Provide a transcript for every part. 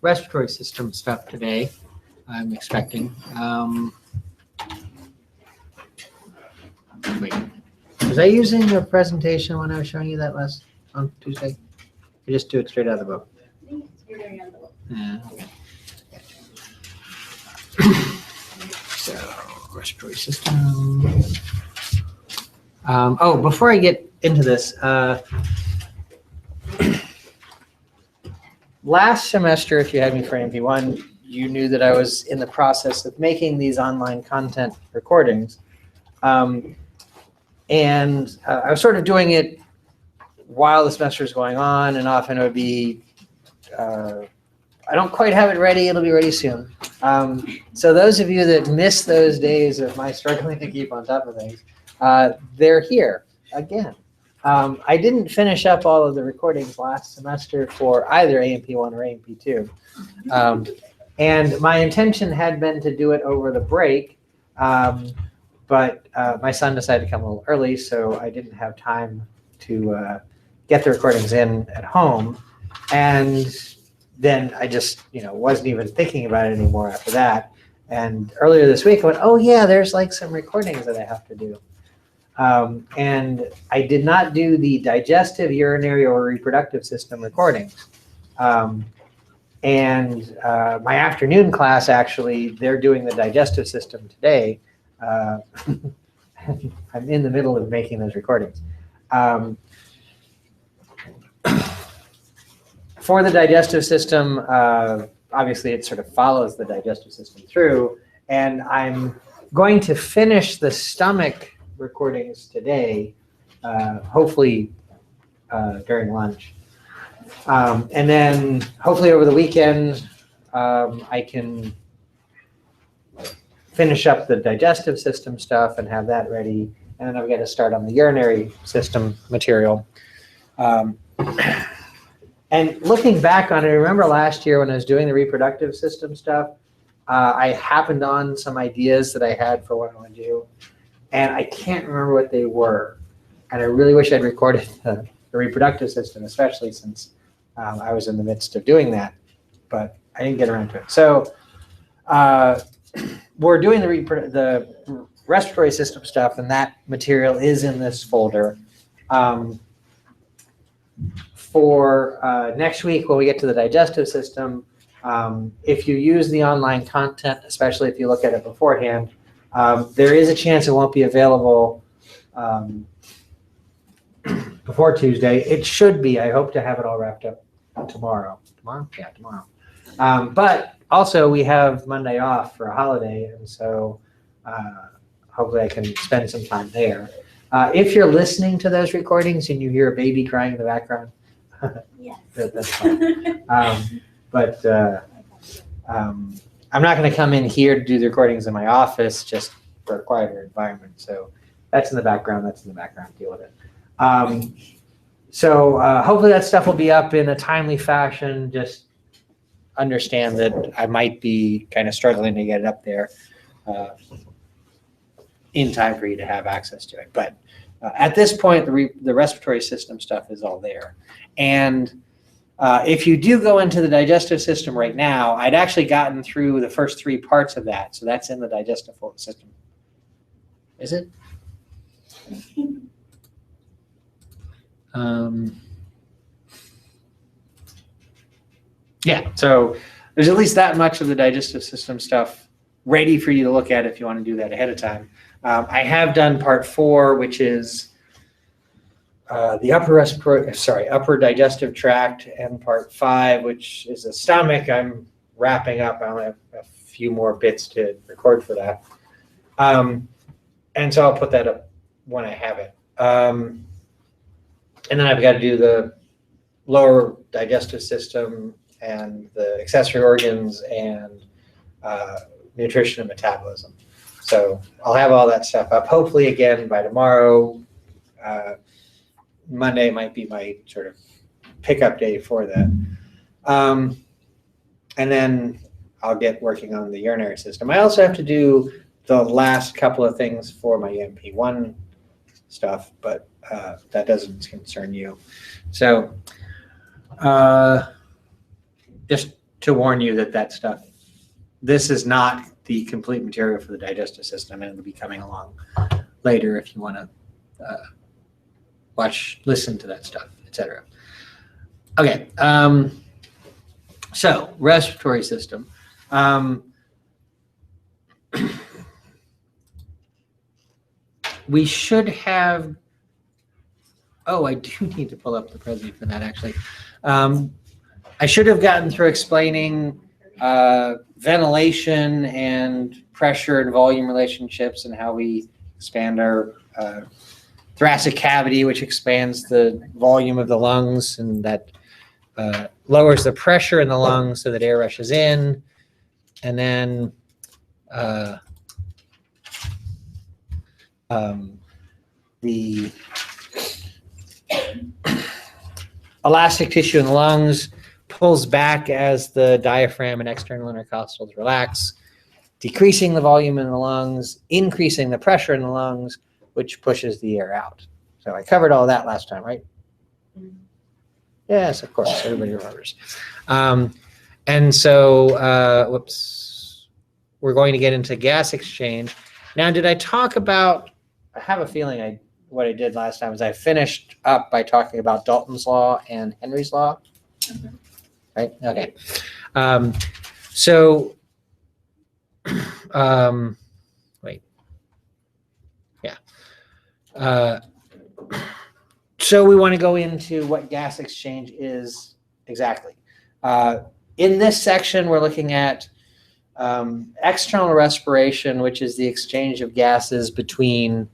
respiratory system stuff today, I'm expecting. Wait, was I using the presentation when I was showing you that last on Tuesday? Or just do it straight out of the book? You're doing it on the book. Yeah, okay. So, respiratory system. Oh, before I get into this, last semester, if you had me for MP1, you knew that I was in the process of making these online content recordings. And I was sort of doing it while the semester is going on, and often it would be, I don't quite have it ready, it'll be ready soon. So those of you that miss those days of my struggling to keep on top of things, they're here again. I didn't finish up all of the recordings last semester for either AMP1 or AMP2. And my intention had been to do it over the break, but my son decided to come a little early, so I didn't have time to get the recordings in at home. And then I just, wasn't even thinking about it anymore after that. And earlier this week I went, oh yeah, there's like some recordings that I have to do. And I did not do the digestive, urinary, or reproductive system recordings. And my afternoon class, actually, they're doing the digestive system today. I'm in the middle of making those recordings. For the digestive system, obviously it sort of follows the digestive system through, and I'm going to finish the stomach recordings today, hopefully during lunch. And then hopefully over the weekend, I can finish up the digestive system stuff and have that ready. And then I've got to start on the urinary system material. And looking back on it, I remember last year when I was doing the reproductive system stuff, I happened on some ideas that I had for what I want to do. And I can't remember what they were. And I really wish I'd recorded the reproductive system, especially since I was in the midst of doing that. But I didn't get around to it. So we're doing the respiratory system stuff, and that material is in this folder. For next week, when we get to the digestive system, if you use the online content, especially if you look at it beforehand, there is a chance it won't be available before Tuesday. It should be. I hope to have it all wrapped up tomorrow. Tomorrow? Yeah, tomorrow. But also, we have Monday off for a holiday, and so hopefully I can spend some time there. If you're listening to those recordings and you hear a baby crying in the background, Yes. that's fine. I'm not going to come in here to do the recordings in my office just for a quieter environment. So that's in the background. That's in the background. Deal with it. So hopefully that stuff will be up in a timely fashion. Just understand that I might be kind of struggling to get it up there in time for you to have access to it. But at this point, the respiratory system stuff is all there. And if you do go into the digestive system right now, I'd actually gotten through the first 3 parts of that. So that's in the digestive system. Is it? Yeah, so there's at least that much of the digestive system stuff ready for you to look at if you want to do that ahead of time. I have done part 4, which is the upper digestive tract, and part 5, which is the stomach. I'm wrapping up. I only have a few more bits to record for that. And so I'll put that up when I have it. And then I've got to do the lower digestive system and the accessory organs and nutrition and metabolism. So I'll have all that stuff up, hopefully again by tomorrow. Monday might be my sort of pickup day for that. And then I'll get working on the urinary system. I also have to do the last couple of things for my MP1 stuff, but that doesn't concern you. So just to warn you that that stuff, this is not the complete material for the digestive system, and it'll be coming along later if you want to listen to that stuff, etc. Okay, so respiratory system. We should have, oh, I do need to pull up the Prezi for that, actually. I should have gotten through explaining ventilation and pressure and volume relationships and how we expand our thoracic cavity, which expands the volume of the lungs, and that lowers the pressure in the lungs so that air rushes in. And then the elastic tissue in the lungs pulls back as the diaphragm and external intercostals relax, decreasing the volume in the lungs, increasing the pressure in the lungs, which pushes the air out. So I covered all that last time, right? Yes, of course, everybody remembers. And so, whoops, we're going to get into gas exchange. Now, did I talk about, I have a feeling what I did last time is I finished up by talking about Dalton's law and Henry's law. Right? Okay. Wait. Yeah. So we want to go into what gas exchange is exactly. In this section, we're looking at external respiration, which is the exchange of gases between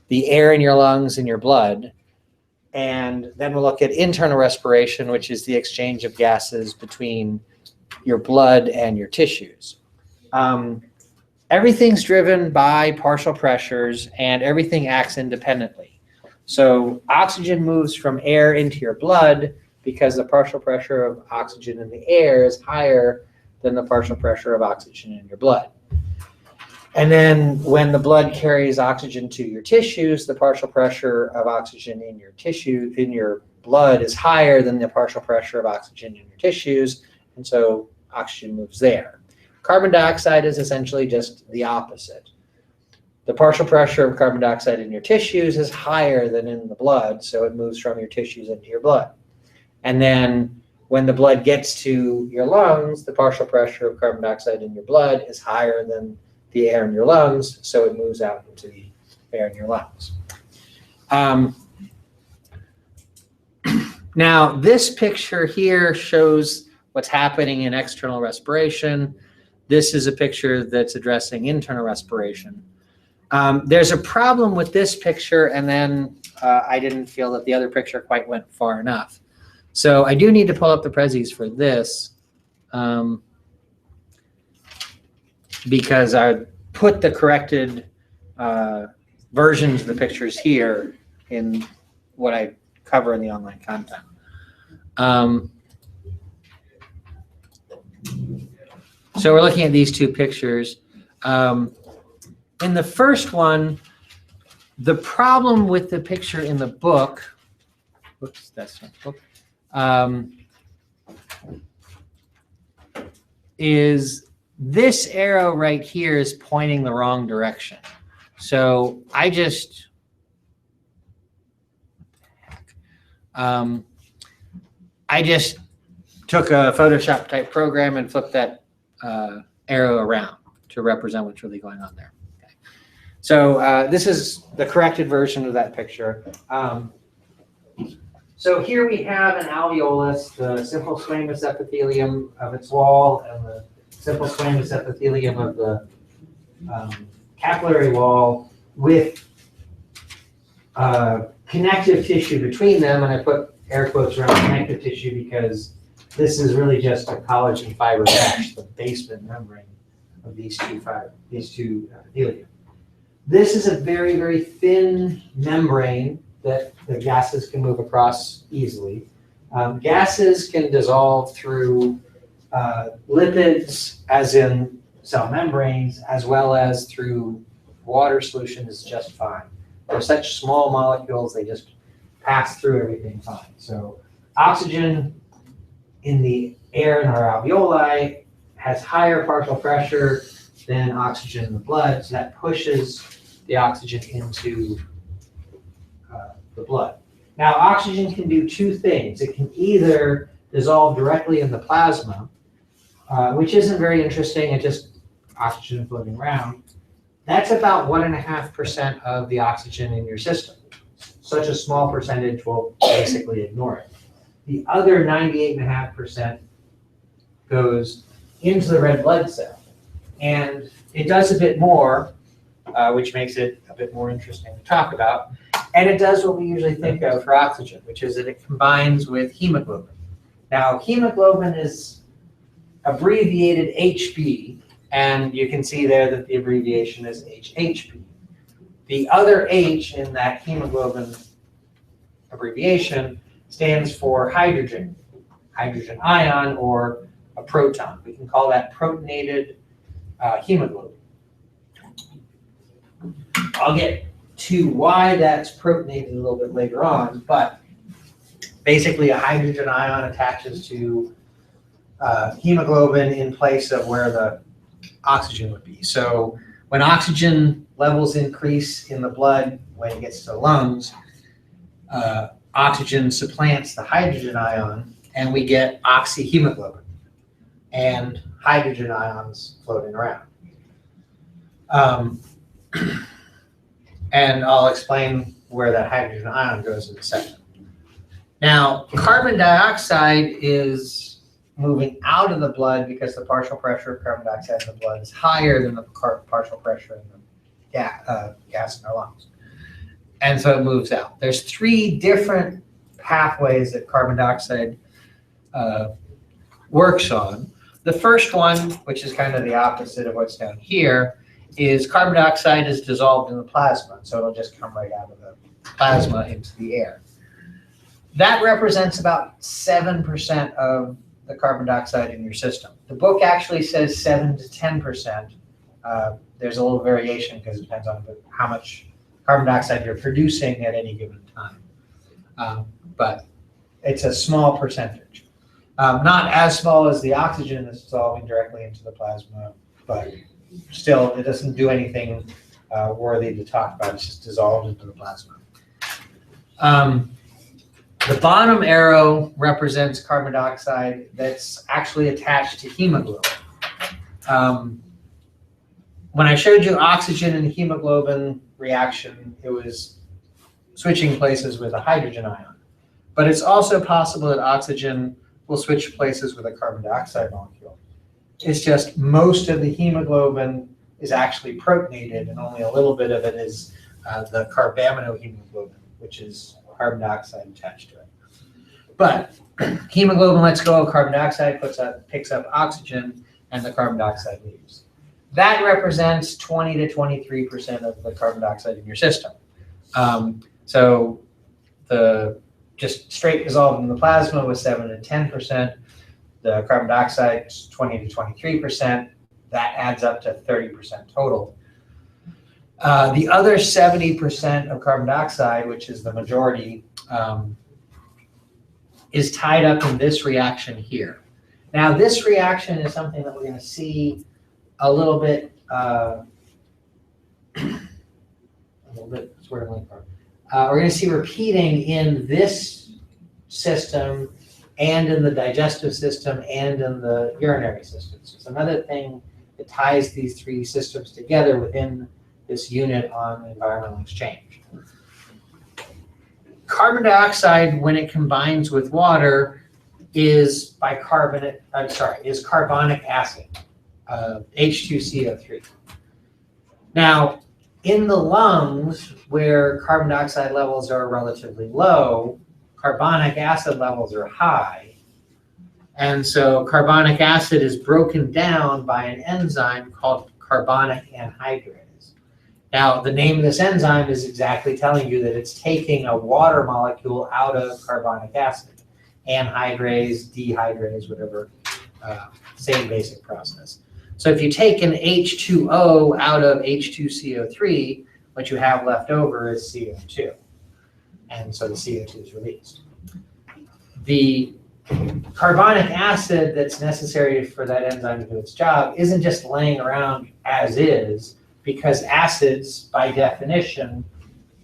the air in your lungs and your blood. And then we'll look at internal respiration, which is the exchange of gases between your blood and your tissues. Everything's driven by partial pressures, and everything acts independently. So oxygen moves from air into your blood because the partial pressure of oxygen in the air is higher than the partial pressure of oxygen in your blood. And then when the blood carries oxygen to your tissues, the partial pressure of oxygen in your blood is higher than the partial pressure of oxygen in your tissues, and so oxygen moves there. Carbon dioxide is essentially just the opposite. The partial pressure of carbon dioxide in your tissues is higher than in the blood, so it moves from your tissues into your blood. And then when the blood gets to your lungs, the partial pressure of carbon dioxide in your blood is higher than the air in your lungs, so it moves out into the air in your lungs. Now, this picture here shows what's happening in external respiration. This is a picture that's addressing internal respiration. There's a problem with this picture, and then I didn't feel that the other picture quite went far enough. So I do need to pull up the Prezis for this. Because I put the corrected versions of the pictures here in what I cover in the online content. So we're looking at these two pictures. In the first one, the problem with the picture in the book, whoops, that's not the book, is this arrow right here is pointing the wrong direction. So I just, took a Photoshop type program and flipped that arrow around to represent what's really going on there. Okay. So this is the corrected version of that picture. So here we have an alveolus, the simple squamous epithelium of its wall and the simple squamous epithelium of the capillary wall with connective tissue between them, and I put air quotes around connective tissue because this is really just a collagen fiber mesh, the basement membrane of these two epithelium. This is a very, very thin membrane that the gases can move across easily. Gases can dissolve through lipids, as in cell membranes, as well as through water solutions just fine. They're such small molecules, they just pass through everything fine. So oxygen in the air in our alveoli has higher partial pressure than oxygen in the blood, so that pushes the oxygen into the blood. Now, oxygen can do two things. It can either dissolve directly in the plasma, which isn't very interesting, it's just oxygen floating around. That's about 1.5% of the oxygen in your system. Such a small percentage will basically ignore it. The other 98.5% goes into the red blood cell. And it does a bit more, which makes it a bit more interesting to talk about. And it does what we usually think of for oxygen, which is that it combines with hemoglobin. Now, hemoglobin is abbreviated HB, and you can see there that the abbreviation is HHB. The other H in that hemoglobin abbreviation stands for hydrogen, hydrogen ion, or a proton. We can call that protonated hemoglobin. I'll get to why that's protonated a little bit later on, but basically a hydrogen ion attaches to hemoglobin in place of where the oxygen would be. So when oxygen levels increase in the blood, when it gets to the lungs, oxygen supplants the hydrogen ion, and we get oxyhemoglobin and hydrogen ions floating around. And I'll explain where that hydrogen ion goes in a second. Now, carbon dioxide is moving out of the blood because the partial pressure of carbon dioxide in the blood is higher than the partial pressure in the gas in our lungs. And so it moves out. There's three different pathways that carbon dioxide works on. The first one, which is kind of the opposite of what's down here, is carbon dioxide is dissolved in the plasma, so it'll just come right out of the plasma into the air. That represents about 7% of the carbon dioxide in your system. The book actually says 7 to 10%. There's a little variation because it depends on how much carbon dioxide you're producing at any given time. But it's a small percentage. Not as small as the oxygen that's dissolving directly into the plasma, but still, it doesn't do anything worthy to talk about. It's just dissolved into the plasma. The bottom arrow represents carbon dioxide that's actually attached to hemoglobin. When I showed you oxygen and hemoglobin reaction, it was switching places with a hydrogen ion. But it's also possible that oxygen will switch places with a carbon dioxide molecule. It's just most of the hemoglobin is actually protonated, and only a little bit of it is the carbaminohemoglobin, which is carbon dioxide attached to it. But hemoglobin lets go of carbon dioxide, picks up oxygen, and the carbon dioxide leaves. That represents 20 to 23% of the carbon dioxide in your system. So the just straight dissolved in the plasma was 7 and 10%. The carbon dioxide is 20 to 23%. That adds up to 30% total. The other 70% of carbon dioxide, which is the majority, is tied up in this reaction here. Now, this reaction is something that we're going to see a little bit we're going to see repeating in this system and in the digestive system and in the urinary system. So it's another thing that ties these three systems together within this unit on environmental exchange. Carbon dioxide, when it combines with water, is carbonic acid, H2CO3. Now, in the lungs, where carbon dioxide levels are relatively low, carbonic acid levels are high. And so carbonic acid is broken down by an enzyme called carbonic anhydrase. Now, the name of this enzyme is exactly telling you that it's taking a water molecule out of carbonic acid. Anhydrase, dehydrase, whatever, same basic process. So if you take an H2O out of H2CO3, what you have left over is CO2. And so the CO2 is released. The carbonic acid that's necessary for that enzyme to do its job isn't just laying around as is, because acids, by definition,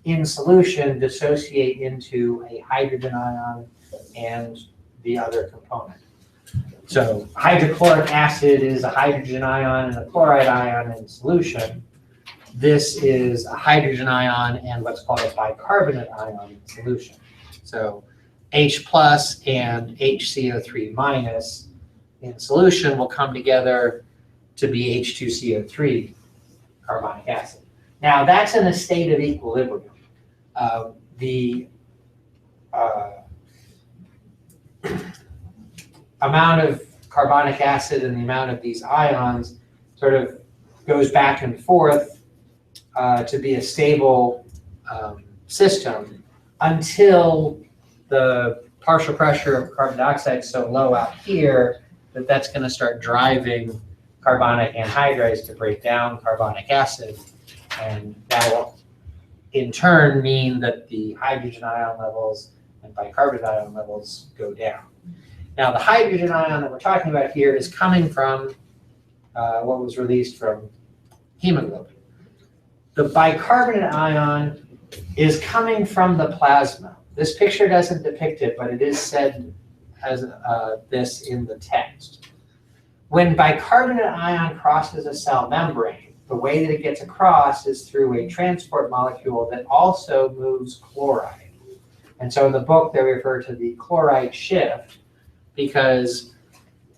in solution, dissociate into a hydrogen ion and the other component. So hydrochloric acid is a hydrogen ion and a chloride ion in solution. This is a hydrogen ion and what's called a bicarbonate ion in solution. So H plus and HCO3 minus in solution will come together to be H2CO3 carbonic acid. Now that's in a state of equilibrium. The amount of carbonic acid and the amount of these ions sort of goes back and forth to be a stable system until the partial pressure of carbon dioxide is so low out here that that's going to start driving carbonic anhydrase to break down carbonic acid, and that will in turn mean that the hydrogen ion levels and bicarbonate ion levels go down. Now the hydrogen ion that we're talking about here is coming from what was released from hemoglobin. The bicarbonate ion is coming from the plasma. This picture doesn't depict it, but it is said as this in the text. When bicarbonate ion crosses a cell membrane, the way that it gets across is through a transport molecule that also moves chloride. And so in the book, they refer to the chloride shift, because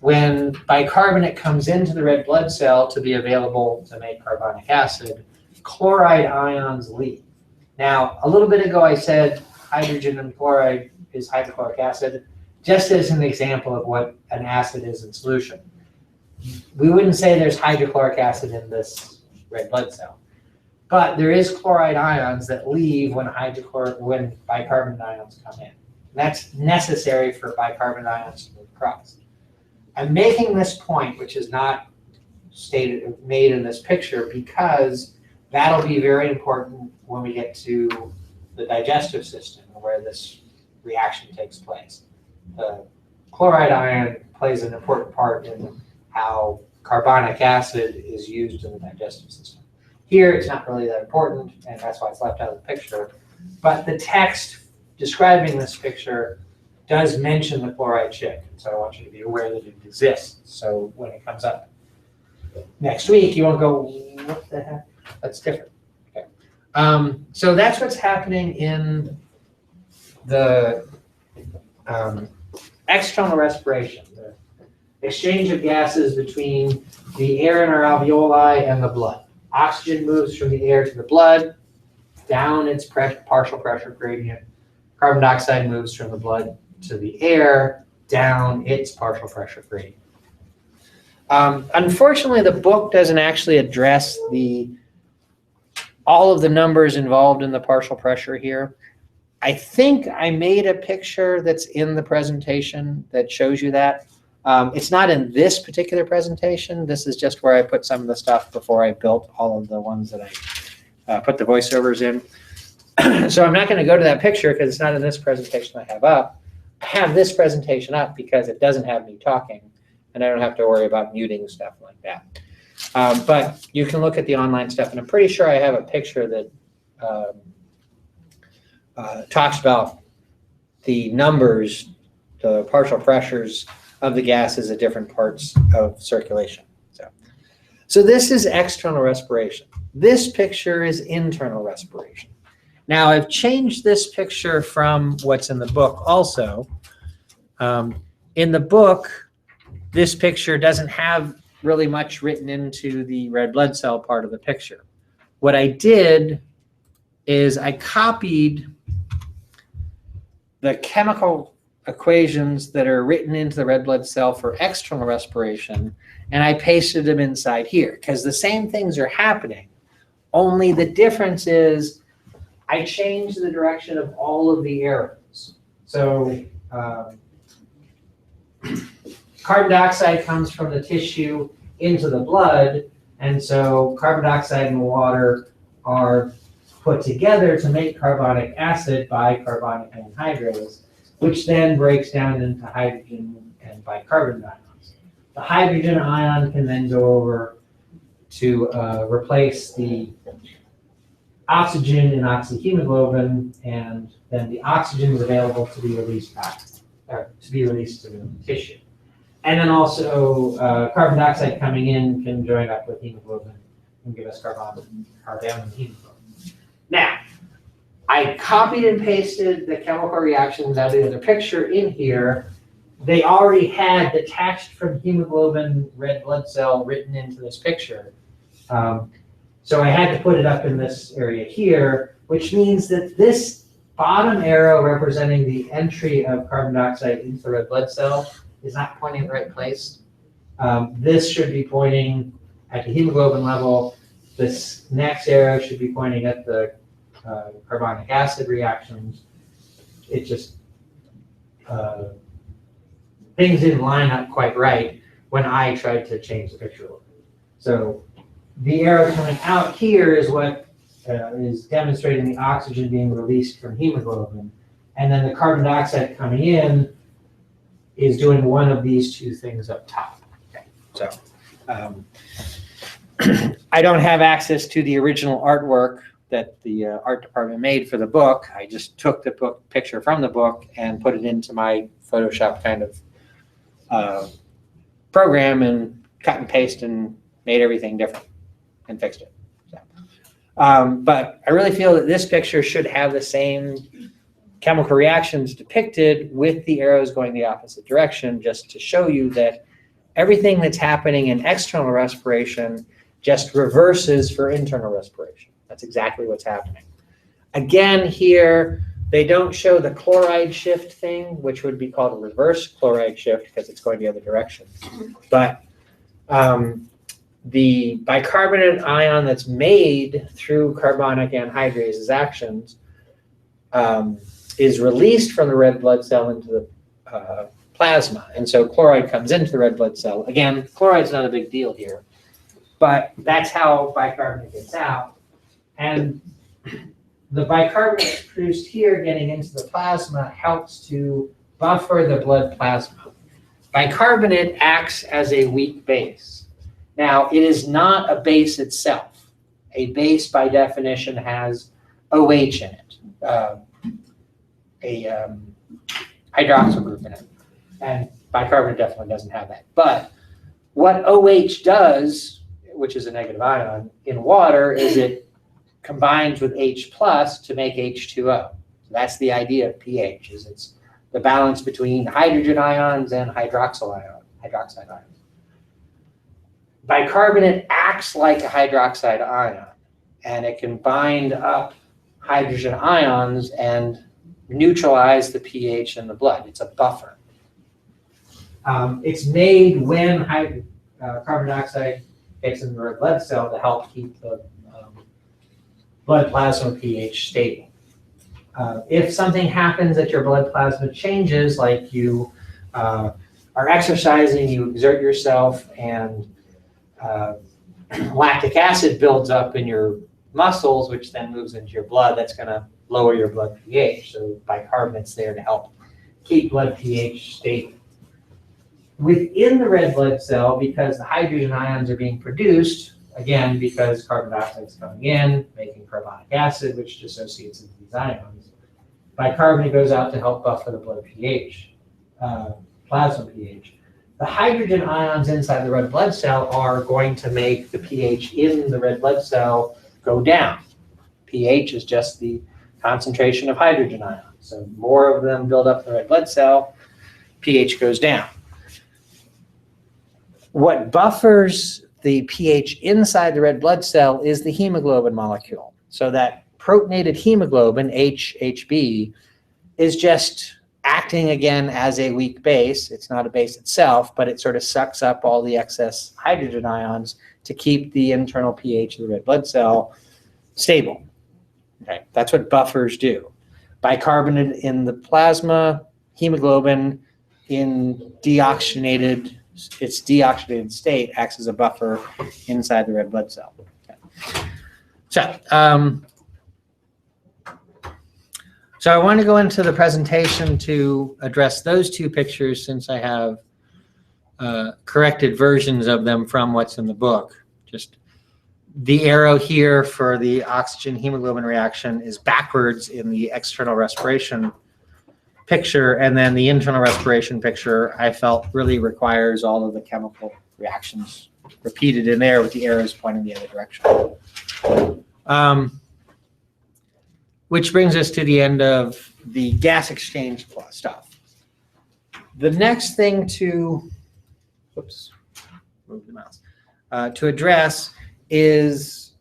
when bicarbonate comes into the red blood cell to be available to make carbonic acid, chloride ions leave. Now, a little bit ago I said hydrogen and chloride is hydrochloric acid, just as an example of what an acid is in solution. We wouldn't say there's hydrochloric acid in this red blood cell, but there is chloride ions that leave when bicarbonate ions come in. And that's necessary for bicarbonate ions to move across. I'm making this point, which is not made in this picture, because that'll be very important when we get to the digestive system where this reaction takes place. The chloride ion plays an important part in how carbonic acid is used in the digestive system. Here, it's not really that important, and that's why it's left out of the picture. But the text describing this picture does mention the chloride shift. So I want you to be aware that it exists. So when it comes up next week, you won't go, what the heck? That's different. Okay. So that's what's happening in the external respiration, the exchange of gases between the air in our alveoli and the blood. Oxygen moves from the air to the blood, down its partial pressure gradient. Carbon dioxide moves from the blood to the air, down its partial pressure gradient. Unfortunately, the book doesn't actually address all of the numbers involved in the partial pressure here. I think I made a picture that's in the presentation that shows you that. It's not in this particular presentation. This is just where I put some of the stuff before I built all of the ones that I put the voiceovers in. So I'm not going to go to that picture because it's not in this presentation I have up. I have this presentation up because it doesn't have me talking, and I don't have to worry about muting stuff like that. But you can look at the online stuff, and I'm pretty sure I have a picture that talks about the numbers, the partial pressures of the gases at different parts of circulation. So this is external respiration. This picture is internal respiration. Now I've changed this picture from what's in the book also. In the book, this picture doesn't have really much written into the red blood cell part of the picture. What I did is I copied the chemical equations that are written into the red blood cell for external respiration, and I pasted them inside here because the same things are happening, only the difference is I changed the direction of all of the arrows. So carbon dioxide comes from the tissue into the blood, and so carbon dioxide and water are put together to make carbonic acid by carbonic anhydrase. which then breaks down into hydrogen and bicarbonate ions. The hydrogen ion can then go over to replace the oxygen in oxyhemoglobin, and then the oxygen is available to be released back, or to be released to the tissue. And then also carbon dioxide coming in can join up with hemoglobin and give us carbon hemoglobin. Now, I copied and pasted the chemical reactions out of the picture in here. They already had detached from hemoglobin red blood cell written into this picture. So I had to put it up in this area here, which means that this bottom arrow representing the entry of carbon dioxide into the red blood cell is not pointing in the right place. This should be pointing at the hemoglobin level. This next arrow should be pointing at the carbonic acid reactions. It just, things didn't line up quite right when I tried to change the picture a little bit. So the arrow coming out here is what is demonstrating the oxygen being released from hemoglobin. And then the carbon dioxide coming in is doing one of these two things up top. Okay. So I don't have access to the original artwork that the art department made for the book. I just took the book picture from the book and put it into my Photoshop kind of program and cut and paste and made everything different and fixed it. So, but I really feel that this picture should have the same chemical reactions depicted with the arrows going the opposite direction, just to show you that everything that's happening in external respiration just reverses for internal respiration. That's exactly what's happening. Again, here, they don't show the chloride shift thing, which would be called a reverse chloride shift because it's going the other direction. But the bicarbonate ion that's made through carbonic anhydrase's actions is released from the red blood cell into the plasma. And so chloride comes into the red blood cell. Again, chloride's not a big deal here, but that's how bicarbonate gets out. And the bicarbonate that's produced here getting into the plasma helps to buffer the blood plasma. Bicarbonate acts as a weak base. Now, it is not a base itself. A base, by definition, has OH in it, a hydroxyl group in it. And bicarbonate definitely doesn't have that. But what OH does, which is a negative ion, in water is it combines with H plus to make H2O. So that's the idea of pH, is it's the balance between hydrogen ions and hydroxide ions. Bicarbonate acts like a hydroxide ion, and it can bind up hydrogen ions and neutralize the pH in the blood. It's a buffer. It's made when carbon dioxide gets in the red blood cell to help keep the blood plasma pH stable. If something happens that your blood plasma changes, like you are exercising, you exert yourself, and lactic acid builds up in your muscles, which then moves into your blood, that's going to lower your blood pH. So bicarbonate's there to help keep blood pH stable. Within the red blood cell, because the hydrogen ions are being produced, again, because carbon dioxide is coming in, making carbonic acid, which dissociates into these ions, bicarbonate goes out to help buffer the blood pH, plasma pH. The hydrogen ions inside the red blood cell are going to make the pH in the red blood cell go down. pH is just the concentration of hydrogen ions. So more of them build up in the red blood cell, pH goes down. What buffers the pH inside the red blood cell is the hemoglobin molecule. So that protonated hemoglobin, HB, is just acting again as a weak base. It's not a base itself, but it sort of sucks up all the excess hydrogen ions to keep the internal pH of the red blood cell stable. Okay, that's what buffers do. Bicarbonate in the plasma, hemoglobin in its deoxygenated state acts as a buffer inside the red blood cell. Okay. So So I want to go into the presentation to address those two pictures since I have corrected versions of them from what's in the book. Just the arrow here for the oxygen hemoglobin reaction is backwards in the external respiration picture, and then the internal respiration picture I felt really requires all of the chemical reactions repeated in there with the arrows pointing the other direction. Which brings us to the end of the gas exchange stuff. The next thing to, move the mouse, to address is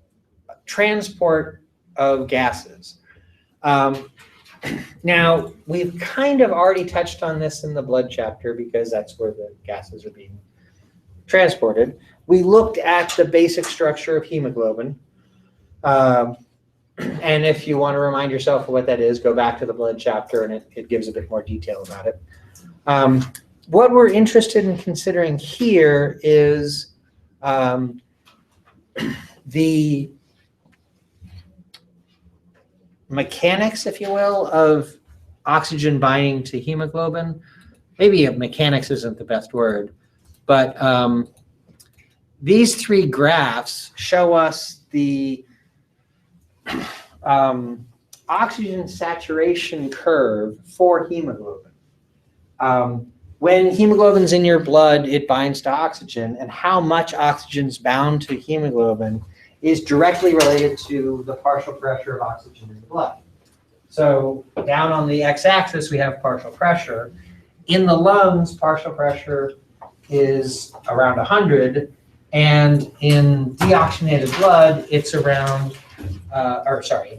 transport of gases. Now, we've kind of already touched on this in the blood chapter because that's where the gases are being transported. We looked at the basic structure of hemoglobin. And if you want to remind yourself of what that is, go back to the blood chapter and it gives a bit more detail about it. What we're interested in considering here is the mechanics, if you will, of oxygen binding to hemoglobin. Maybe mechanics isn't the best word, but these three graphs show us the oxygen saturation curve for hemoglobin. When hemoglobin's in your blood, it binds to oxygen, and how much oxygen's bound to hemoglobin is directly related to the partial pressure of oxygen in the blood. So down on the x-axis, we have partial pressure. In the lungs, partial pressure is around 100, and in deoxygenated blood, it's around, in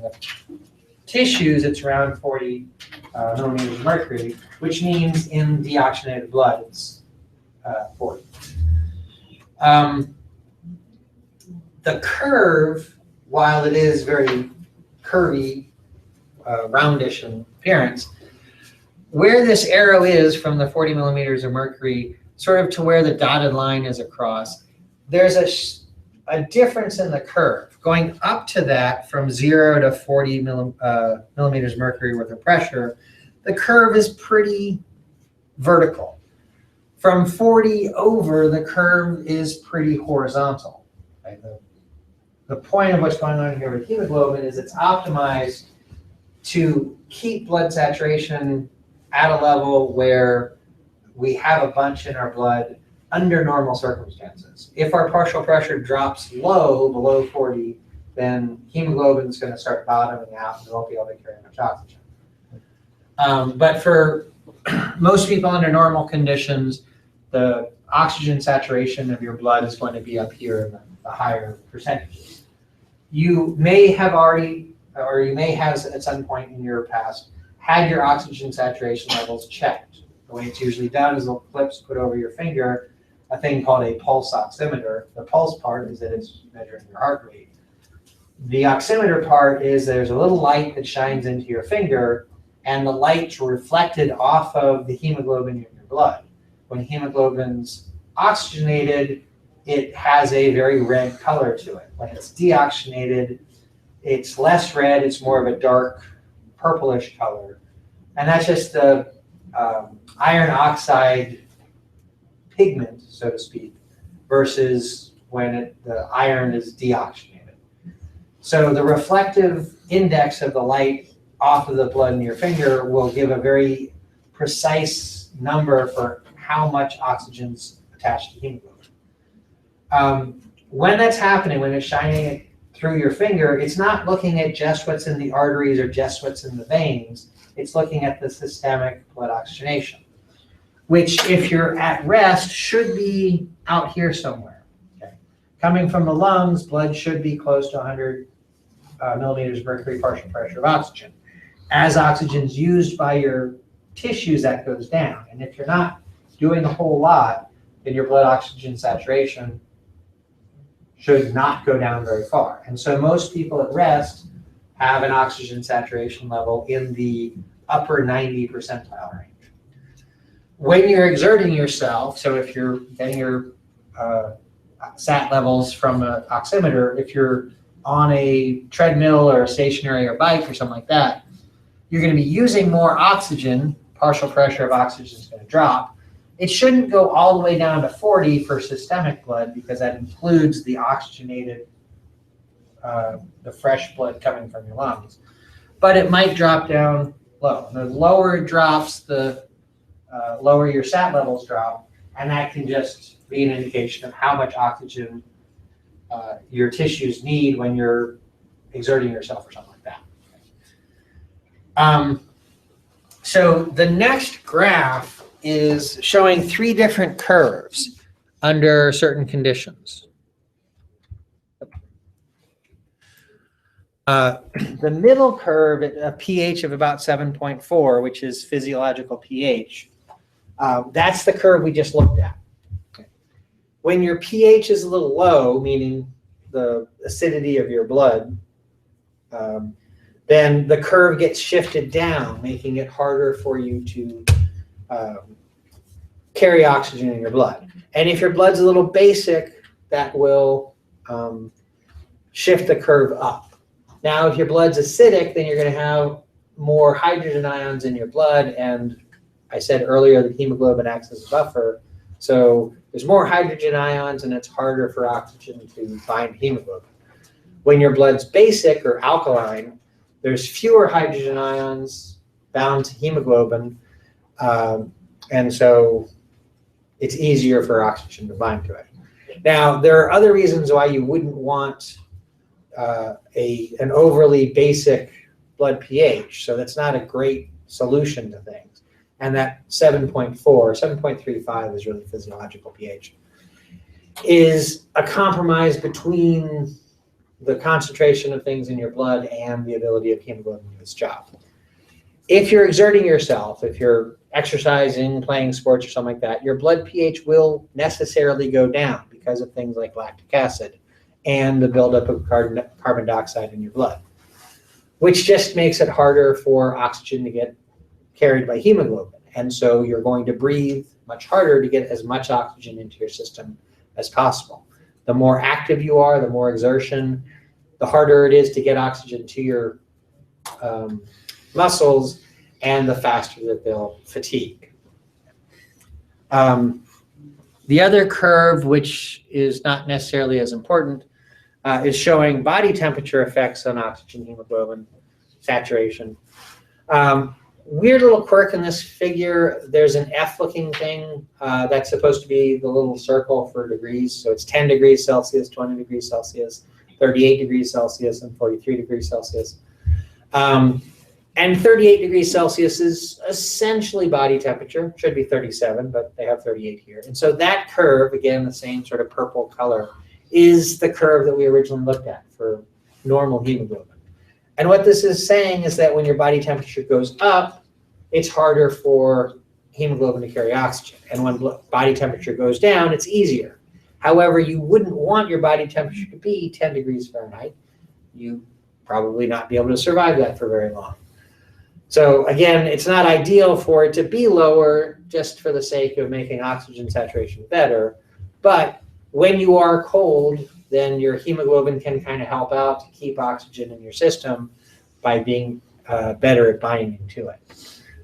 the tissues, it's around 40 millimeters of mercury, which means in deoxygenated blood, it's 40. The curve, while it is very curvy, roundish in appearance, where this arrow is from the 40 millimeters of mercury, sort of to where the dotted line is across, there's a difference in the curve. Going up to that from 0 to 40 millimeters mercury worth of pressure, the curve is pretty vertical. From 40 over, the curve is pretty horizontal. Right? The point of what's going on here with hemoglobin is it's optimized to keep blood saturation at a level where we have a bunch in our blood under normal circumstances. If our partial pressure drops low, below 40, then hemoglobin is going to start bottoming out and we won't be able to carry much oxygen. But for most people under normal conditions, the oxygen saturation of your blood is going to be up here in the higher percentages. You may have already, or you may have at some point in your past, had your oxygen saturation levels checked. The way it's usually done is little clips put over your finger, a thing called a pulse oximeter. The pulse part is that it's measuring your heart rate. The oximeter part is there's a little light that shines into your finger, and the light's reflected off of the hemoglobin in your blood. When hemoglobin's oxygenated, it has a very red color to it. When it's deoxygenated, it's less red, it's more of a dark purplish color. And that's just the iron oxide pigment, so to speak, versus when the iron is deoxygenated. So the reflective index of the light off of the blood in your finger will give a very precise number for how much oxygen's attached to hemoglobin. When that's happening, when it's shining through your finger, it's not looking at just what's in the arteries or just what's in the veins. It's looking at the systemic blood oxygenation, which if you're at rest should be out here somewhere. Okay. Coming from the lungs, blood should be close to 100 millimeters of mercury partial pressure of oxygen. As oxygen's used by your tissues, that goes down. And if you're not doing a whole lot, then your blood oxygen saturation should not go down very far. And so most people at rest have an oxygen saturation level in the upper 90 percentile range. When you're exerting yourself, so if you're getting your sat levels from an oximeter, if you're on a treadmill or a stationary or bike or something like that, you're going to be using more oxygen, partial pressure of oxygen is going to drop. It shouldn't go all the way down to 40 for systemic blood because that includes the oxygenated, the fresh blood coming from your lungs. But it might drop down low. The lower it drops, the lower your sat levels drop, and that can just be an indication of how much oxygen your tissues need when you're exerting yourself or something like that. So the next graph is showing 3 different curves under certain conditions. The middle curve at a pH of about 7.4, which is physiological pH, that's the curve we just looked at. When your pH is a little low, meaning the acidity of your blood, then the curve gets shifted down, making it harder for you to carry oxygen in your blood. And if your blood's a little basic, that will shift the curve up. Now, if your blood's acidic, then you're going to have more hydrogen ions in your blood. And I said earlier that hemoglobin acts as a buffer. So there's more hydrogen ions, and it's harder for oxygen to bind hemoglobin. When your blood's basic or alkaline, there's fewer hydrogen ions bound to hemoglobin. And so it's easier for oxygen to bind to it. Now, there are other reasons why you wouldn't want an overly basic blood pH. So that's not a great solution to things. And that 7.35 is really physiological pH, is a compromise between the concentration of things in your blood and the ability of hemoglobin to do its job. If you're exerting yourself, if you're exercising, playing sports or something like that, your blood pH will necessarily go down because of things like lactic acid and the buildup of carbon dioxide in your blood, which just makes it harder for oxygen to get carried by hemoglobin. And so you're going to breathe much harder to get as much oxygen into your system as possible. The more active you are, the more exertion, the harder it is to get oxygen to your muscles, and the faster that they'll fatigue. The other curve, which is not necessarily as important, is showing body temperature effects on oxygen hemoglobin saturation. Weird little quirk in this figure, there's an F-looking thing that's supposed to be the little circle for degrees. So it's 10 degrees Celsius, 20 degrees Celsius, 38 degrees Celsius, and 43 degrees Celsius. And 38 degrees Celsius is essentially body temperature. Should be 37, but they have 38 here. And so that curve, again, the same sort of purple color, is the curve that we originally looked at for normal hemoglobin. And what this is saying is that when your body temperature goes up, it's harder for hemoglobin to carry oxygen. And when body temperature goes down, it's easier. However, you wouldn't want your body temperature to be 10 degrees Fahrenheit. You probably not be able to survive that for very long. So again, it's not ideal for it to be lower just for the sake of making oxygen saturation better. But when you are cold, then your hemoglobin can kind of help out to keep oxygen in your system by being better at binding to it.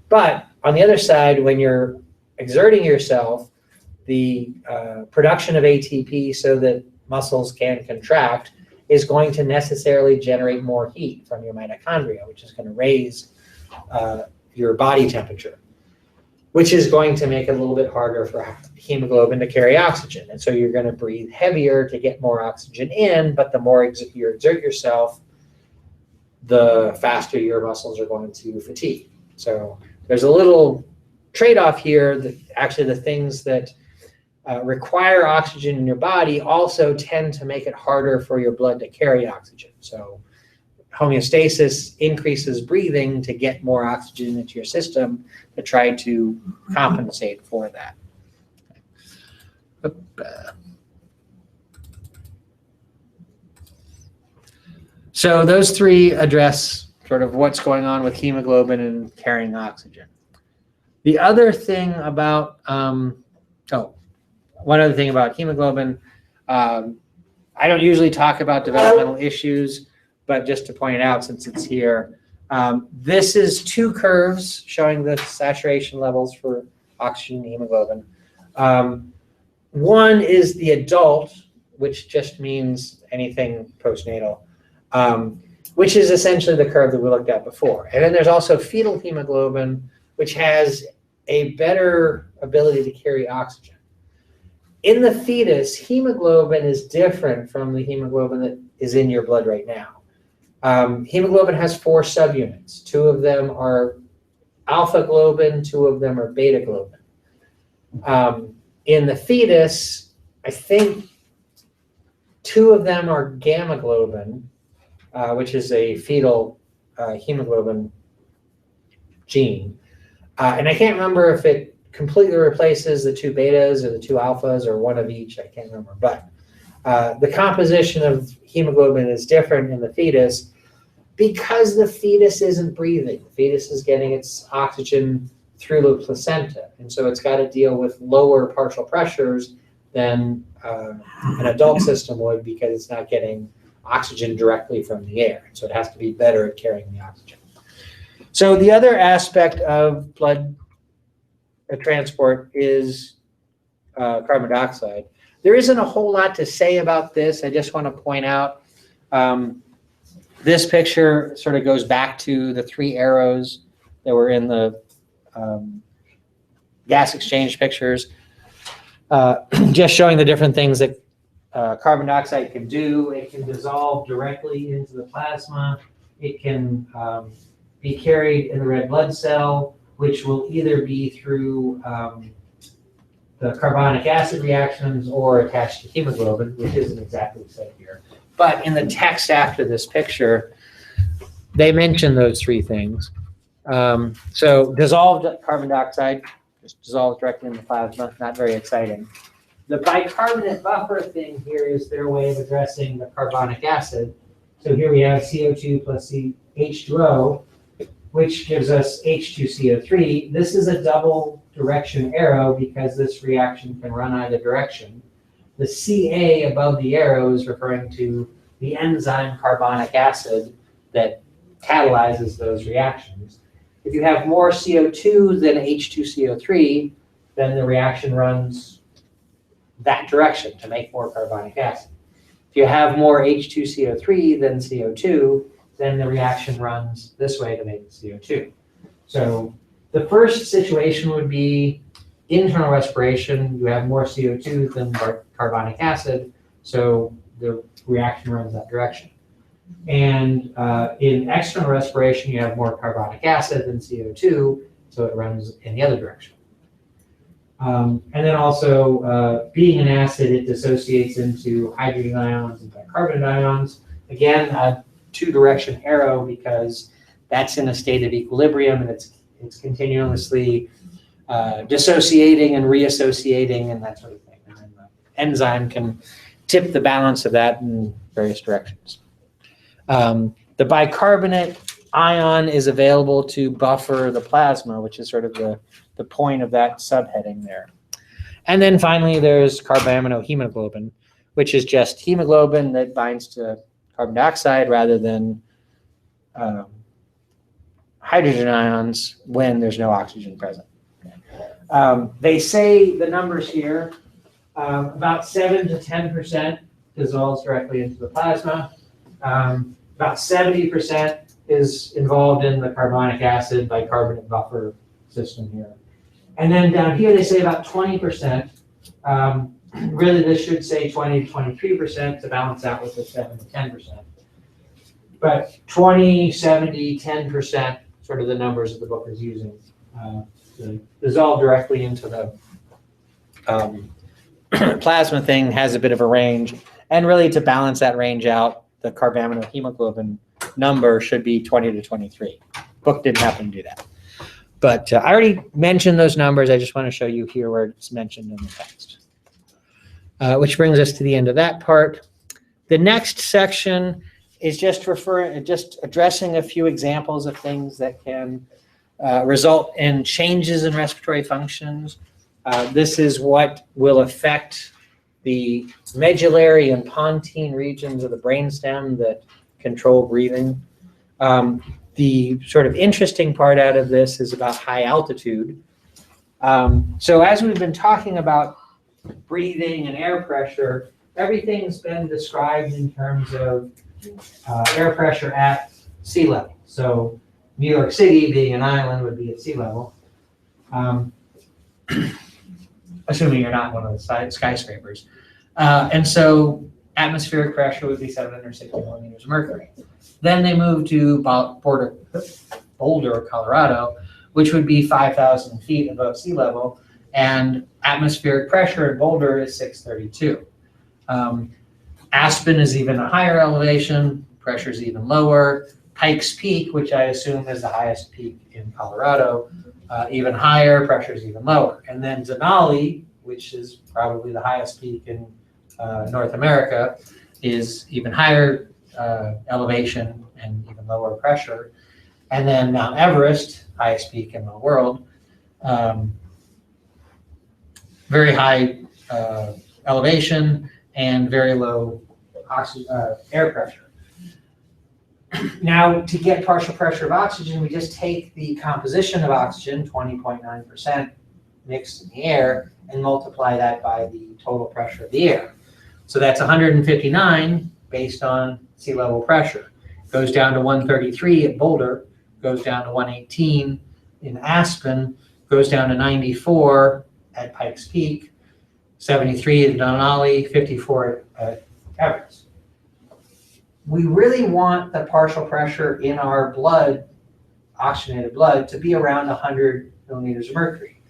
But on the other side, when you're exerting yourself, the production of ATP so that muscles can contract is going to necessarily generate more heat from your mitochondria, which is going to raise your body temperature, which is going to make it a little bit harder for hemoglobin to carry oxygen. And so you're going to breathe heavier to get more oxygen in, but the more you exert yourself, the faster your muscles are going to fatigue. So there's a little trade-off here that actually the things that require oxygen in your body also tend to make it harder for your blood to carry oxygen. So homeostasis increases breathing to get more oxygen into your system to try to compensate for that. So those 3 address sort of what's going on with hemoglobin and carrying oxygen. The other thing about, one other thing about hemoglobin, I don't usually talk about developmental issues, but just to point it out since it's here, This is two curves showing the saturation levels for oxygen and hemoglobin. One is the adult, which just means anything postnatal, which is essentially the curve that we looked at before. And then there's also fetal hemoglobin, which has a better ability to carry oxygen. In the fetus, hemoglobin is different from the hemoglobin that is in your blood right now. Hemoglobin has 4 subunits. 2 of them are alpha globin, 2 of them are beta globin. In the fetus, I think 2 of them are gamma globin, which is a fetal hemoglobin gene. And I can't remember if it completely replaces the 2 betas or the 2 alphas or one of each. I can't remember. But the composition of hemoglobin is different in the fetus because the fetus isn't breathing. The fetus is getting its oxygen through the placenta. And so it's got to deal with lower partial pressures than an adult system would because it's not getting oxygen directly from the air. So it has to be better at carrying the oxygen. So the other aspect of blood transport is carbon dioxide. There isn't a whole lot to say about this. I just want to point out this picture sort of goes back to the 3 arrows that were in the gas exchange pictures, just showing the different things that carbon dioxide can do. It can dissolve directly into the plasma. It can be carried in the red blood cell, which will either be through the carbonic acid reactions or attached to hemoglobin, which isn't exactly said here. But in the text after this picture, they mention those 3 things. So dissolved carbon dioxide, just dissolved directly in the plasma, not very exciting. The bicarbonate buffer thing here is their way of addressing the carbonic acid. So here we have CO2 plus H2O, which gives us H2CO3. This is a double direction arrow because this reaction can run either direction. The Ca above the arrow is referring to the enzyme carbonic acid that catalyzes those reactions. If you have more CO2 than H2CO3, then the reaction runs that direction to make more carbonic acid. If you have more H2CO3 than CO2, then the reaction runs this way to make CO2. So the first situation would be internal respiration. You have more CO2 than carbonic acid, so the reaction runs that direction. And in external respiration, you have more carbonic acid than CO2, so it runs in the other direction. And then also, being an acid, it dissociates into hydrogen ions and bicarbonate ions. Again, a 2-direction arrow because that's in a state of equilibrium and it's continuously dissociating and reassociating and that sort of thing. And then the enzyme can tip the balance of that in various directions. The bicarbonate ion is available to buffer the plasma, which is sort of the point of that subheading there. And then finally, there's carbaminohemoglobin, which is just hemoglobin that binds to carbon dioxide rather than hydrogen ions when there's no oxygen present. They say the numbers here, about 7 to 10% dissolves directly into the plasma. About 70% is involved in the carbonic acid bicarbonate buffer system here. And then down here they say about 20%. Really this should say 20 to 23% to balance out with the 7 to 10%. But 20, 70, 10%, sort of the numbers that the book is using to dissolve directly into the plasma thing has a bit of a range. And really to balance that range out, the carbaminohemoglobin number should be 20 to 23. Book didn't happen to do that. But I already mentioned those numbers. I just want to show you here where it's mentioned in the text. Which brings us to the end of that part. The next section is just addressing a few examples of things that can result in changes in respiratory functions. This is what will affect the medullary and pontine regions of the brainstem that control breathing. The sort of interesting part out of this is about high altitude. So as we've been talking about breathing and air pressure, everything's been described in terms of air pressure at sea level. So New York City, being an island, would be at sea level. Assuming you're not one of the skyscrapers. And so atmospheric pressure would be 760 millimeters of mercury. Then they moved to Boulder, Colorado, which would be 5,000 feet above sea level, and atmospheric pressure in Boulder is 632. Aspen is even a higher elevation, pressure is even lower. Pikes Peak, which I assume is the highest peak in Colorado, even higher, pressure is even lower. And then Denali, which is probably the highest peak in North America, is even higher elevation and even lower pressure. And then Mount Everest, highest peak in the world, very high elevation and very low air pressure. Now, to get partial pressure of oxygen, we just take the composition of oxygen, 20.9% mixed in the air, and multiply that by the total pressure of the air. So that's 159 based on sea level pressure. Goes down to 133 at Boulder, goes down to 118 in Aspen, goes down to 94 at Pikes Peak, 73 at Denali, 54 at Everest. We really want the partial pressure in our blood, oxygenated blood, to be around 100 millimeters of mercury.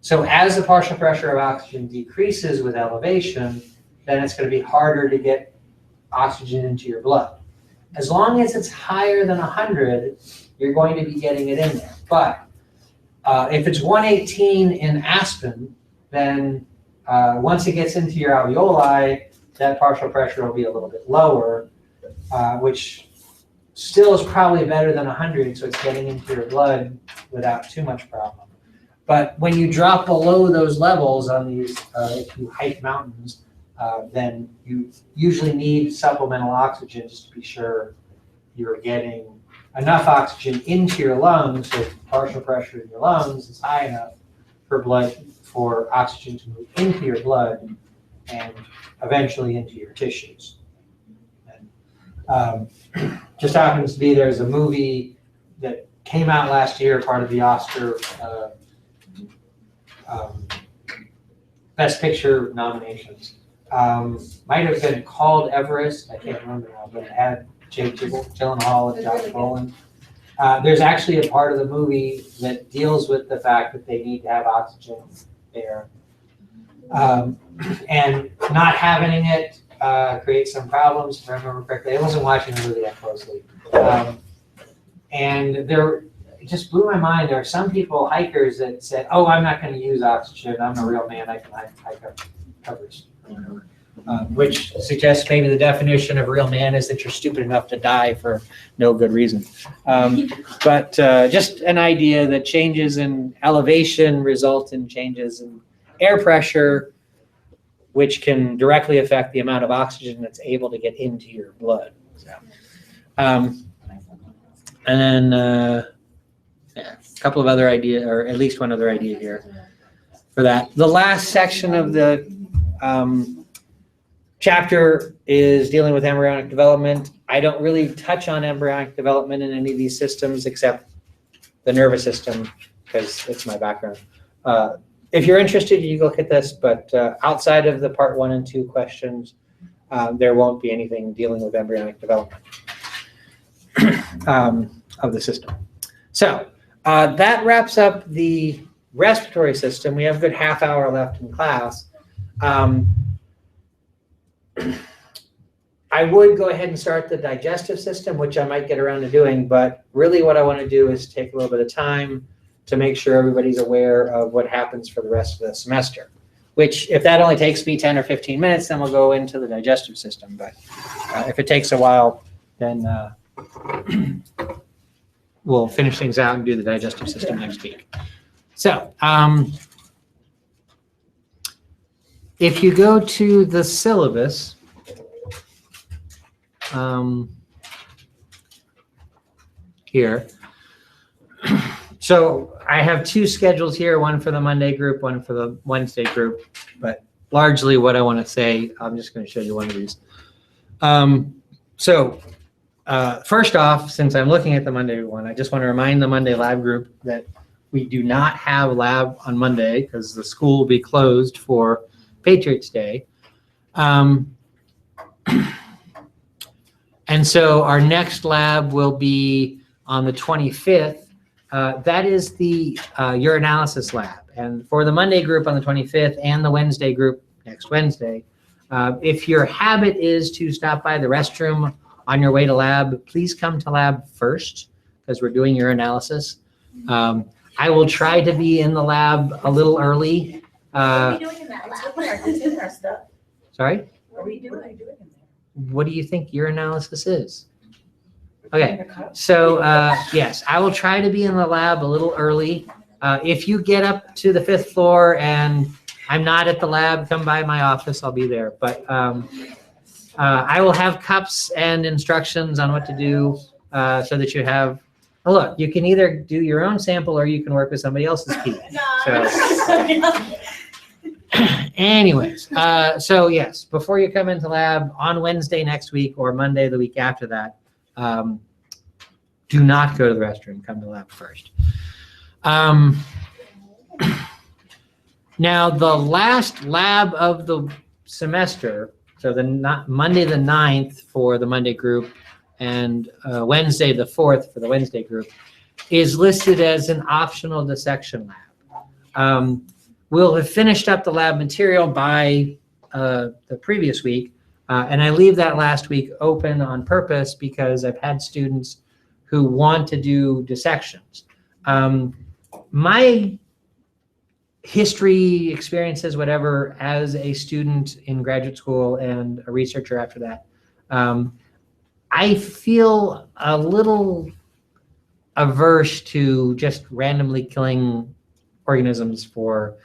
So as the partial pressure of oxygen decreases with elevation, then it's going to be harder to get oxygen into your blood. As long as it's higher than 100, you're going to be getting it in there. But if it's 118 in Aspen, then once it gets into your alveoli, that partial pressure will be a little bit lower, which still is probably better than 100, so it's getting into your blood without too much problem. But when you drop below those levels on these, if you hike mountains, then you usually need supplemental oxygen just to be sure you're getting enough oxygen into your lungs, so partial pressure in your lungs is high enough for oxygen to move into your blood and eventually into your tissues. Just happens to be there's a movie that came out last year, part of the Oscar Best Picture nominations. Might have been called Everest, I can't remember now, but it had Jake Gyllenhaal and Josh Brolin. There's actually a part of the movie that deals with the fact that they need to have oxygen there. And not having it creates some problems, if I remember correctly. I wasn't watching the movie that closely. And it just blew my mind. There are some people, hikers, that said, oh, I'm not going to use oxygen. I'm a real man. I can hike up Everest. Which suggests maybe the definition of real man is that you're stupid enough to die for no good reason. But just an idea that changes in elevation result in changes in air pressure, which can directly affect the amount of oxygen that's able to get into your blood. So, and then a couple of other ideas, or at least one other idea here for that. The last section of the chapter is dealing with embryonic development. I don't really touch on embryonic development in any of these systems except the nervous system because it's my background. If you're interested, you can look at this, but outside of the part 1 and 2 questions, there won't be anything dealing with embryonic development of the system. So that wraps up the respiratory system. We have a good half hour left in class. I would go ahead and start the digestive system, which I might get around to doing, but really what I want to do is take a little bit of time to make sure everybody's aware of what happens for the rest of the semester, which if that only takes me 10 or 15 minutes, then we'll go into the digestive system. But if it takes a while, then we'll finish things out and do the digestive system next week. So if you go to the syllabus, here. So I have two schedules here, one for the Monday group, one for the Wednesday group, but largely what I want to say, I'm just going to show you one of these. First off, since I'm looking at the Monday one, I just want to remind the Monday lab group that we do not have lab on Monday because the school will be closed for Patriots Day. And so our next lab will be on the 25th. That is the urinalysis lab. And for the Monday group on the 25th and the Wednesday group next Wednesday, if your habit is to stop by the restroom on your way to lab, please come to lab first because we're doing urinalysis. I will try to be in the lab a little early. What are we doing in that lab? It's in our stuff. Sorry? What are you doing in there? What do you think urinalysis is? Okay, so yes, I will try to be in the lab a little early. If you get up to the 5th floor and I'm not at the lab, come by my office, I'll be there. But I will have cups and instructions on what to do so that you have, oh, look, you can either do your own sample or you can work with somebody else's pee. So, anyways, so yes, before you come into lab on Wednesday next week or Monday the week after that, do not go to the restroom, come to lab first. Now, the last lab of the semester, so Monday the 9th for the Monday group and Wednesday the 4th for the Wednesday group, is listed as an optional dissection lab. We'll have finished up the lab material by the previous week, and I leave that last week open on purpose because I've had students who want to do dissections. My history, experiences, whatever, as a student in graduate school and a researcher after that, I feel a little averse to just randomly killing organisms for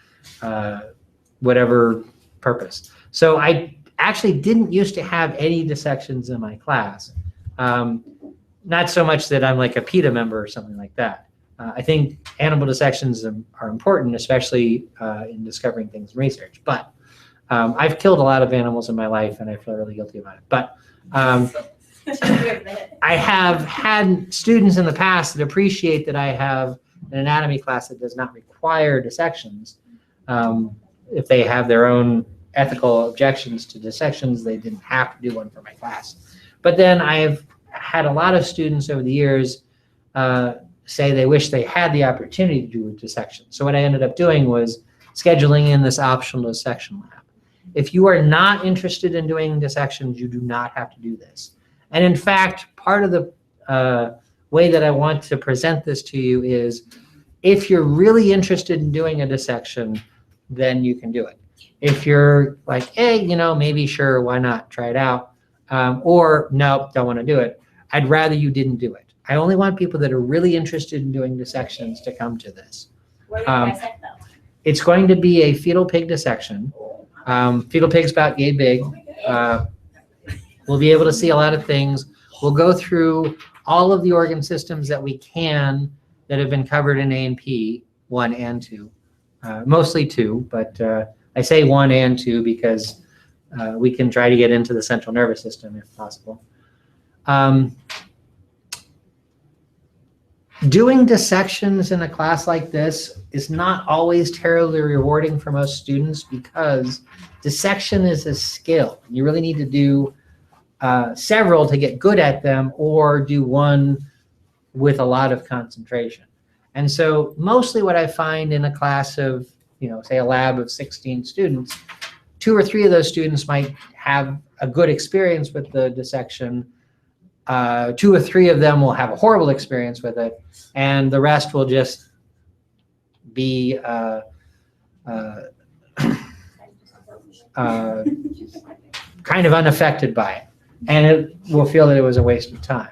whatever purpose. So I actually didn't used to have any dissections in my class. Not so much that I'm like a PETA member or something like that. I think animal dissections are important, especially in discovering things in research. But I've killed a lot of animals in my life, and I feel really guilty about it. But I have had students in the past that appreciate that I have an anatomy class that does not require dissections. If they have their own ethical objections to dissections, they didn't have to do one for my class. But then I've had a lot of students over the years say they wish they had the opportunity to do a dissection. So what I ended up doing was scheduling in this optional dissection lab. If you are not interested in doing dissections, you do not have to do this. And in fact, part of the way that I want to present this to you is if you're really interested in doing a dissection, then you can do it. If you're like, hey, you know, maybe sure, why not, try it out, or nope, don't want to do it, I'd rather you didn't do it. I only want people that are really interested in doing dissections to come to this. What are you dissect though? It's going to be a fetal pig dissection. Fetal pig's about yay big. We'll be able to see a lot of things. We'll go through all of the organ systems that we can that have been covered in A&P 1 and 2, mostly 2, but I say 1 and 2 because we can try to get into the central nervous system if possible. Doing dissections in a class like this is not always terribly rewarding for most students because dissection is a skill. You really need to do several to get good at them or do one with a lot of concentration. And so mostly what I find in a class of, you know, say a lab of 16 students, 2 or 3 of those students might have a good experience with the dissection. 2 or 3 of them will have a horrible experience with it, and the rest will just be kind of unaffected by it, and it will feel that it was a waste of time.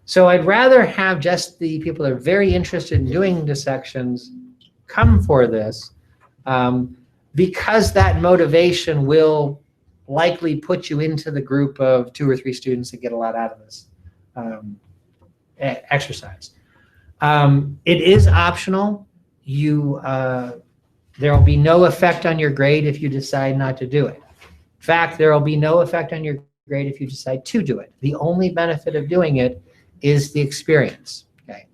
So I'd rather have just the people that are very interested in doing dissections come for this, because that motivation will likely put you into the group of 2 or 3 students that get a lot out of this. exercise. It is optional. There will be no effect on your grade if you decide not to do it. In fact, there will be no effect on your grade if you decide to do it. The only benefit of doing it is the experience. Okay,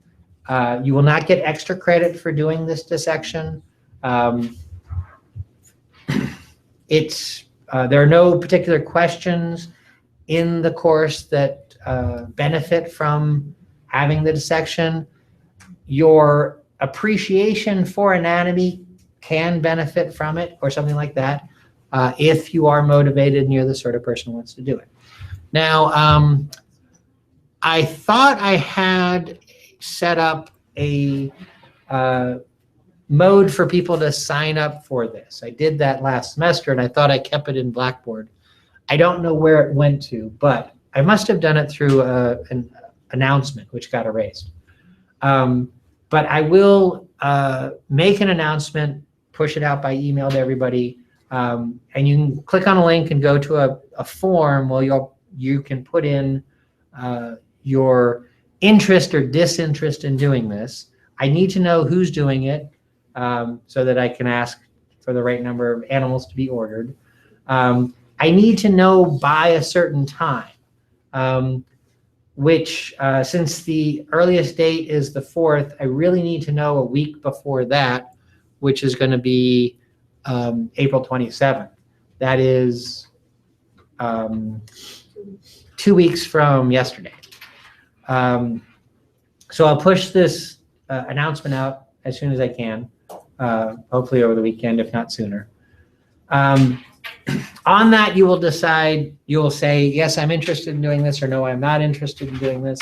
you will not get extra credit for doing this dissection. There are no particular questions in the course that benefit from having the dissection. Your appreciation for anatomy can benefit from it or something like that if you are motivated and you're the sort of person who wants to do it. Now, I thought I had set up a mode for people to sign up for this. I did that last semester and I thought I kept it in Blackboard. I don't know where it went to, but I must have done it through an announcement which got erased. But I will make an announcement, push it out by email to everybody, and you can click on a link and go to a form where you can put in your interest or disinterest in doing this. I need to know who's doing it so that I can ask for the right number of animals to be ordered. I need to know by a certain time, which since the earliest date is the 4th, I really need to know a week before that, which is going to be April 27th. That is 2 weeks from yesterday. So I'll push this announcement out as soon as I can, hopefully over the weekend, if not sooner. On that, you will decide, you will say, yes, I'm interested in doing this, or no, I'm not interested in doing this.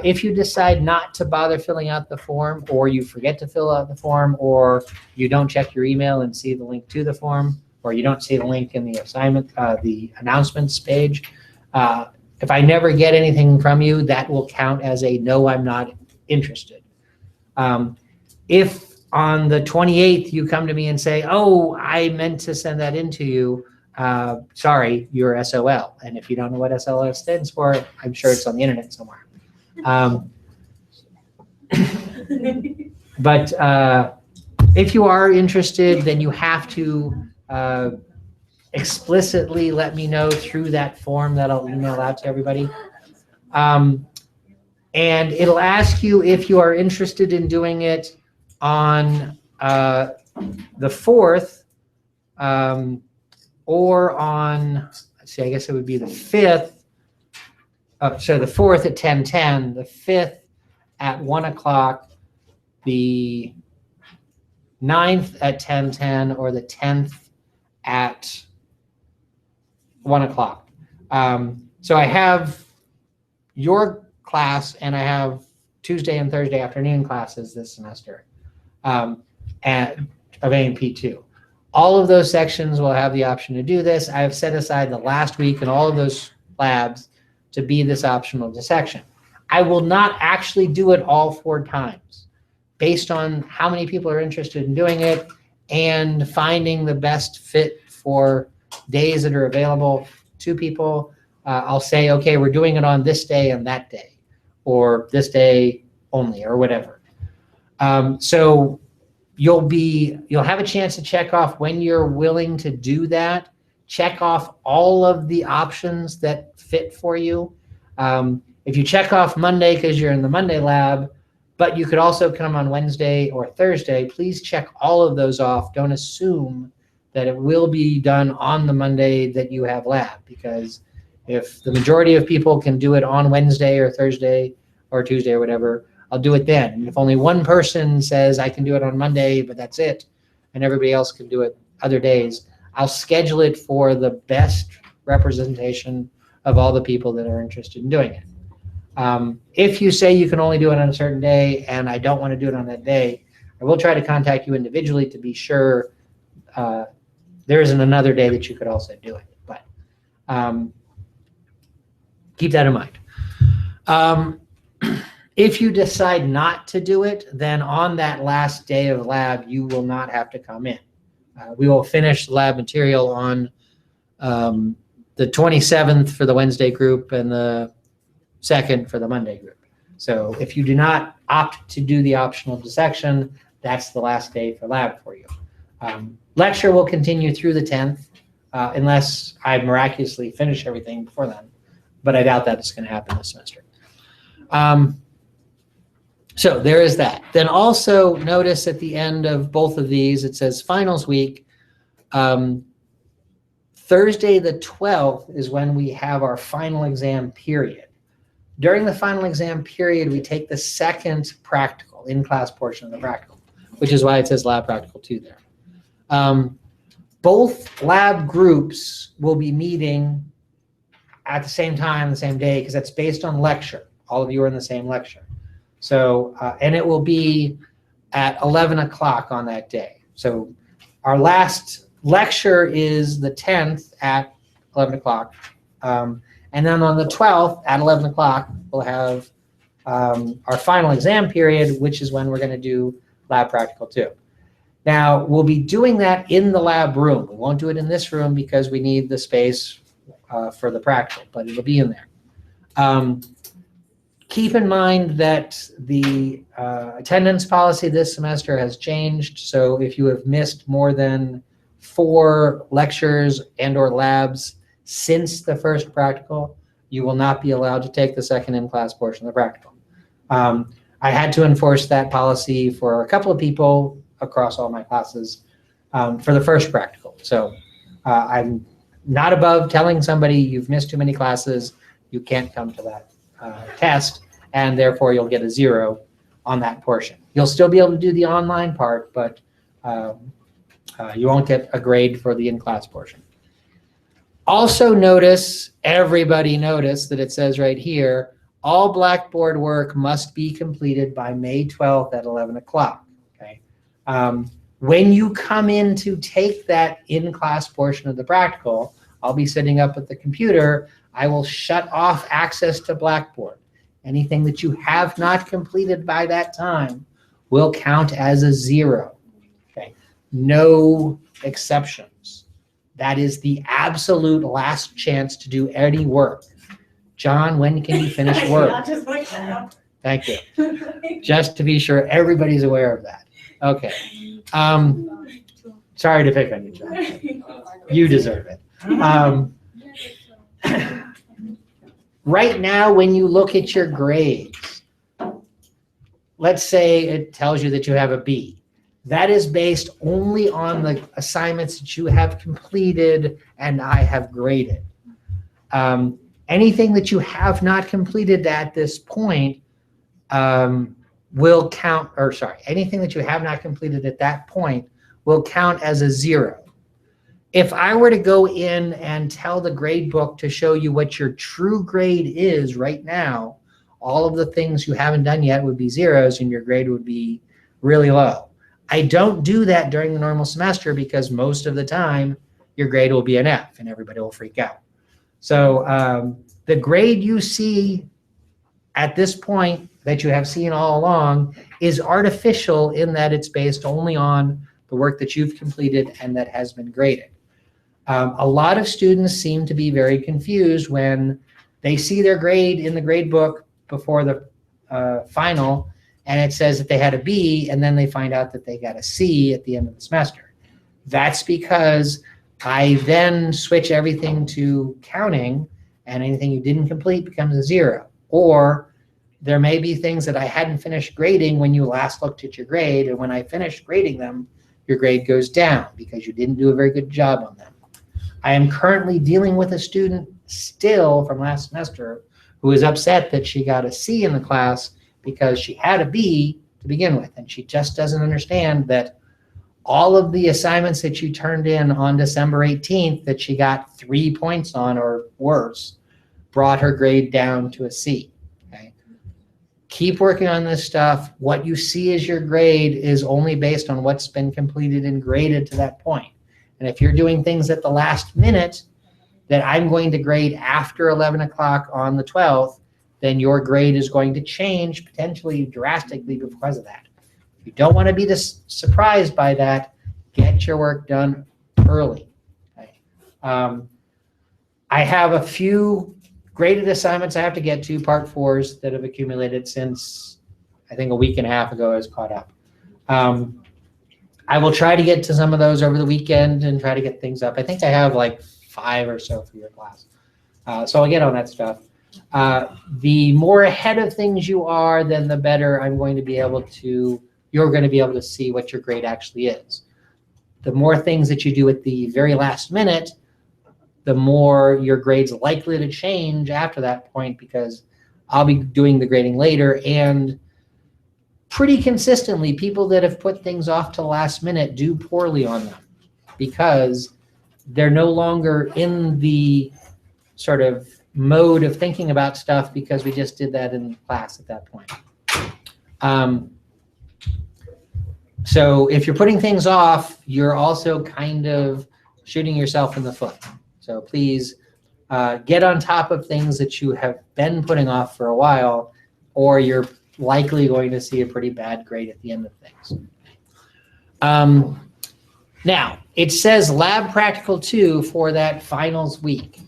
If you decide not to bother filling out the form, or you forget to fill out the form, or you don't check your email and see the link to the form, or you don't see the link in the assignment, the announcements page, if I never get anything from you, that will count as a no, I'm not interested. If on the 28th you come to me and say, oh, I meant to send that in to you, sorry, you're SOL. And if you don't know what SOL stands for, I'm sure it's on the internet somewhere. But if you are interested, then you have to explicitly let me know through that form that I'll email out to everybody. And it'll ask you if you are interested in doing it on the 4th or on, let's see, I guess it would be the 5th. So the 4th at 10:10, the 5th at 1 o'clock, the 9th at 10:10, or the 10th at 1 o'clock. So I have your class and I have Tuesday and Thursday afternoon classes this semester of A&P2. All of those sections will have the option to do this. I have set aside the last week in all of those labs to be this optional dissection. I will not actually do it all 4 times based on how many people are interested in doing it and finding the best fit for days that are available to people. I'll say, okay, we're doing it on this day and that day, or this day only, or whatever. So you'll have a chance to check off when you're willing to do that. Check off all of the options that fit for you. If you check off Monday because you're in the Monday lab, but you could also come on Wednesday or Thursday, please check all of those off. Don't assume that it will be done on the Monday that you have lab, because if the majority of people can do it on Wednesday or Thursday or Tuesday or whatever, I'll do it then. And if only one person says I can do it on Monday, but that's it, and everybody else can do it other days, I'll schedule it for the best representation of all the people that are interested in doing it. If you say you can only do it on a certain day and I don't want to do it on that day, I will try to contact you individually to be sure there isn't another day that you could also do it. But keep that in mind. If you decide not to do it, then on that last day of lab, you will not have to come in. We will finish the lab material on the 27th for the Wednesday group and the 2nd for the Monday group. So if you do not opt to do the optional dissection, that's the last day for lab for you. Lecture will continue through the 10th, unless I miraculously finish everything before then, but I doubt that it's going to happen this semester. So there is that. Then also notice at the end of both of these, it says finals week. Thursday the 12th is when we have our final exam period. During the final exam period, we take the second practical, in-class portion of the practical, which is why it says lab practical 2 there. Both lab groups will be meeting at the same time, the same day, because that's based on lecture. All of you are in the same lecture. So, and it will be at 11 o'clock on that day. So our last lecture is the 10th at 11 o'clock. And then on the 12th at 11 o'clock, we'll have our final exam period, which is when we're going to do lab practical 2. Now, we'll be doing that in the lab room. We won't do it in this room because we need the space for the practical, but it'll be in there. Keep in mind that the attendance policy this semester has changed. So if you have missed more than 4 lectures and or labs since the first practical, you will not be allowed to take the second in-class portion of the practical. I had to enforce that policy for a couple of people across all my classes for the first practical. So I'm not above telling somebody you've missed too many classes, you can't come to that test, and therefore you'll get a 0 on that portion. You'll still be able to do the online part, but you won't get a grade for the in-class portion. Also notice, everybody notice that it says right here, all Blackboard work must be completed by May 12th at 11 o'clock, okay? When you come in to take that in-class portion of the practical, I'll be sitting up at the computer, I will shut off access to Blackboard. Anything that you have not completed by that time will count as a 0, okay? No exceptions. That is the absolute last chance to do any work. John, when can you finish work? Not just like that. Thank you. Just to be sure everybody's aware of that. Okay. Sorry to pick on you, John. You deserve it. Right now, when you look at your grades, let's say it tells you that you have a B. That is based only on the assignments that you have completed and I have graded. Anything that you have not completed at this point will count, or sorry, anything that you have not completed at that point will count as a 0. If I were to go in and tell the grade book to show you what your true grade is right now, all of the things you haven't done yet would be 0s and your grade would be really low. I don't do that during the normal semester because most of the time your grade will be an F and everybody will freak out. So the grade you see at this point that you have seen all along is artificial in that it's based only on the work that you've completed and that has been graded. A lot of students seem to be very confused when they see their grade in the grade book before the final and it says that they had a B and then they find out that they got a C at the end of the semester. That's because I then switch everything to counting and anything you didn't complete becomes a 0. Or there may be things that I hadn't finished grading when you last looked at your grade, and when I finish grading them, your grade goes down because you didn't do a very good job on them. I am currently dealing with a student still from last semester who is upset that she got a C in the class because she had a B to begin with, and she just doesn't understand that all of the assignments that you turned in on December 18th that she got 3 points on or worse brought her grade down to a C. Okay? Keep working on this stuff. What you see as your grade is only based on what's been completed and graded to that point. And if you're doing things at the last minute that I'm going to grade after 11 o'clock on the 12th, then your grade is going to change potentially drastically because of that. If you don't want to be surprised by that, get your work done early. Okay? I have a few graded assignments I have to get to, part 4s that have accumulated since I think a week and a half ago I was caught up. I will try to get to some of those over the weekend and try to get things up. I think I have like 5 or so for your class. So I'll get on that stuff. The more ahead of things you are, then the better you're going to be able to see what your grade actually is. The more things that you do at the very last minute, the more your grade's likely to change after that point, because I'll be doing the grading later, and pretty consistently, people that have put things off to the last minute do poorly on them because they're no longer in the sort of mode of thinking about stuff because we just did that in class at that point. So if you're putting things off, you're also kind of shooting yourself in the foot. So please get on top of things that you have been putting off for a while, or you're likely going to see a pretty bad grade at the end of things. Now, it says lab practical 2 for that finals week.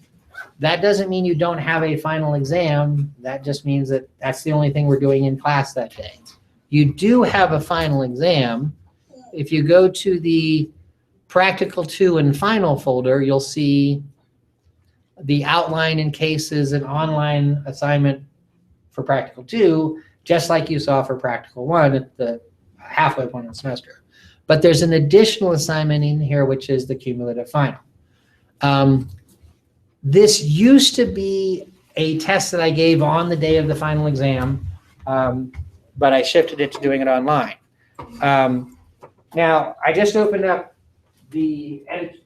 That doesn't mean you don't have a final exam. That just means that that's the only thing we're doing in class that day. You do have a final exam. If you go to the practical 2 and final folder, you'll see the outline in case is an online assignment for practical 2, just like you saw for practical 1 at the halfway point of the semester. But there's an additional assignment in here, which is the cumulative final. This used to be a test that I gave on the day of the final exam, but I shifted it to doing it online. Now, I just opened up the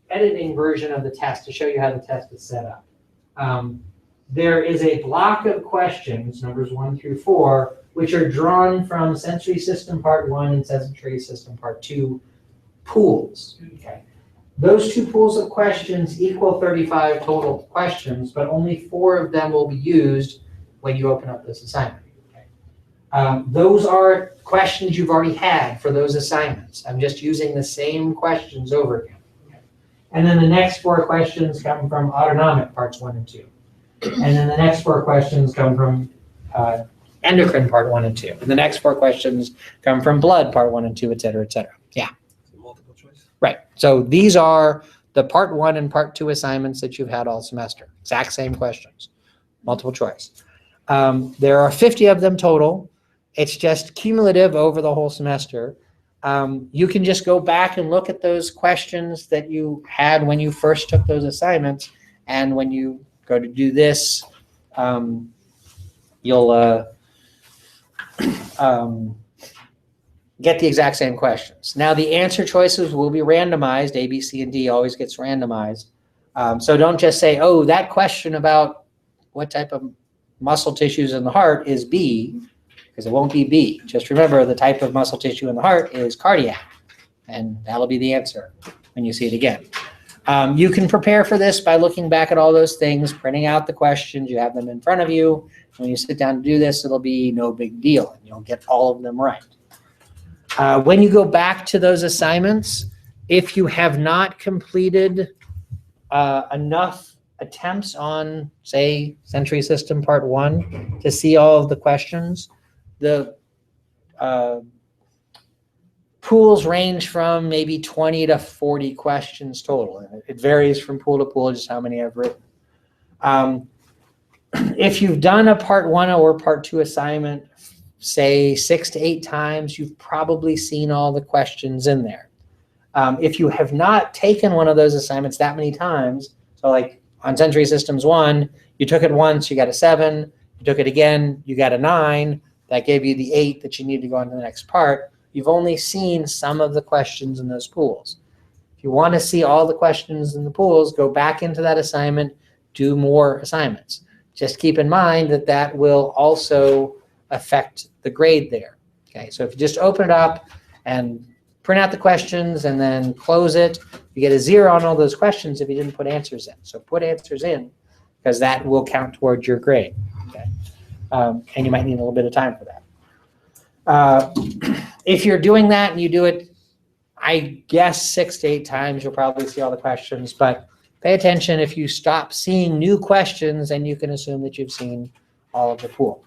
editing version of the test to show you how the test is set up. There is a block of questions, numbers 1 through 4, which are drawn from sensory system part 1 and sensory system part 2 pools. Okay. Those 2 pools of questions equal 35 total questions, but only 4 of them will be used when you open up this assignment. Okay. Those are questions you've already had for those assignments. I'm just using the same questions over again. Okay. And then the next 4 questions come from autonomic parts 1 and 2. And then the next 4 questions come from endocrine part 1 and 2. And the next 4 questions come from blood part 1 and 2, et cetera, et cetera. Yeah. Multiple choice. Right. So these are the part 1 and part 2 assignments that you've had all semester. Exact same questions, multiple choice. There are 50 of them total. It's just cumulative over the whole semester. You can just go back and look at those questions that you had when you first took those assignments, and when you go to do this, you'll get the exact same questions. Now, the answer choices will be randomized. A, B, C, and D always gets randomized. So don't just say, oh, that question about what type of muscle tissues in the heart is B, because it won't be B. Just remember the type of muscle tissue in the heart is cardiac, and that'll be the answer when you see it again. You can prepare for this by looking back at all those things, printing out the questions, you have them in front of you. When you sit down to do this, it'll be no big deal, and you'll get all of them right. When you go back to those assignments, if you have not completed enough attempts on, say, sensory system part 1 to see all of the questions, the pools range from maybe 20 to 40 questions total. And it varies from pool to pool, just how many I've written. If you've done a part 1 or part 2 assignment, say 6 to 8 times, you've probably seen all the questions in there. If you have not taken one of those assignments that many times, so like on sensory systems 1, you took it once, you got a 7, you took it again, you got a 9, that gave you the 8 that you need to go on to the next part. You've only seen some of the questions in those pools. If you want to see all the questions in the pools, go back into that assignment, do more assignments. Just keep in mind that that will also affect the grade there. Okay, so if you just open it up and print out the questions and then close it, you get a 0 on all those questions if you didn't put answers in. So put answers in, because that will count towards your grade. Okay, and you might need a little bit of time for that. If you're doing that and you do it, I guess 6 to 8 times, you'll probably see all the questions, but pay attention. If you stop seeing new questions, then you can assume that you've seen all of the pool.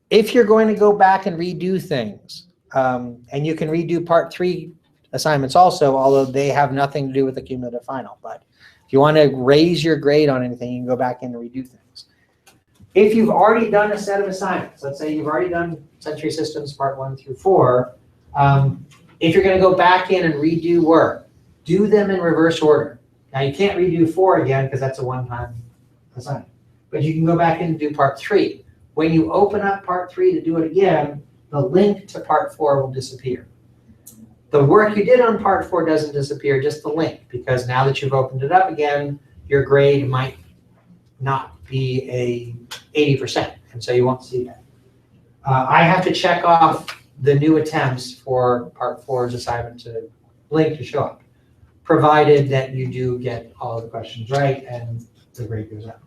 If you're going to go back and redo things, and you can redo part 3 assignments also, although they have nothing to do with the cumulative final. But if you want to raise your grade on anything, you can go back in and redo things. If you've already done a set of assignments, let's say you've already done Century Systems part 1 through 4, if you're going to go back in and redo work, do them in reverse order. Now you can't redo 4 again because that's a one-time assignment, but you can go back in and do part 3. When you open up part 3 to do it again, the link to part 4 will disappear. The work you did on part 4 doesn't disappear, just the link, because now that you've opened it up again, your grade might not be a 80%, and so you won't see that. I have to check off the new attempts for part 4's assignment to link to show up, provided that you do get all of the questions right and the grade goes up.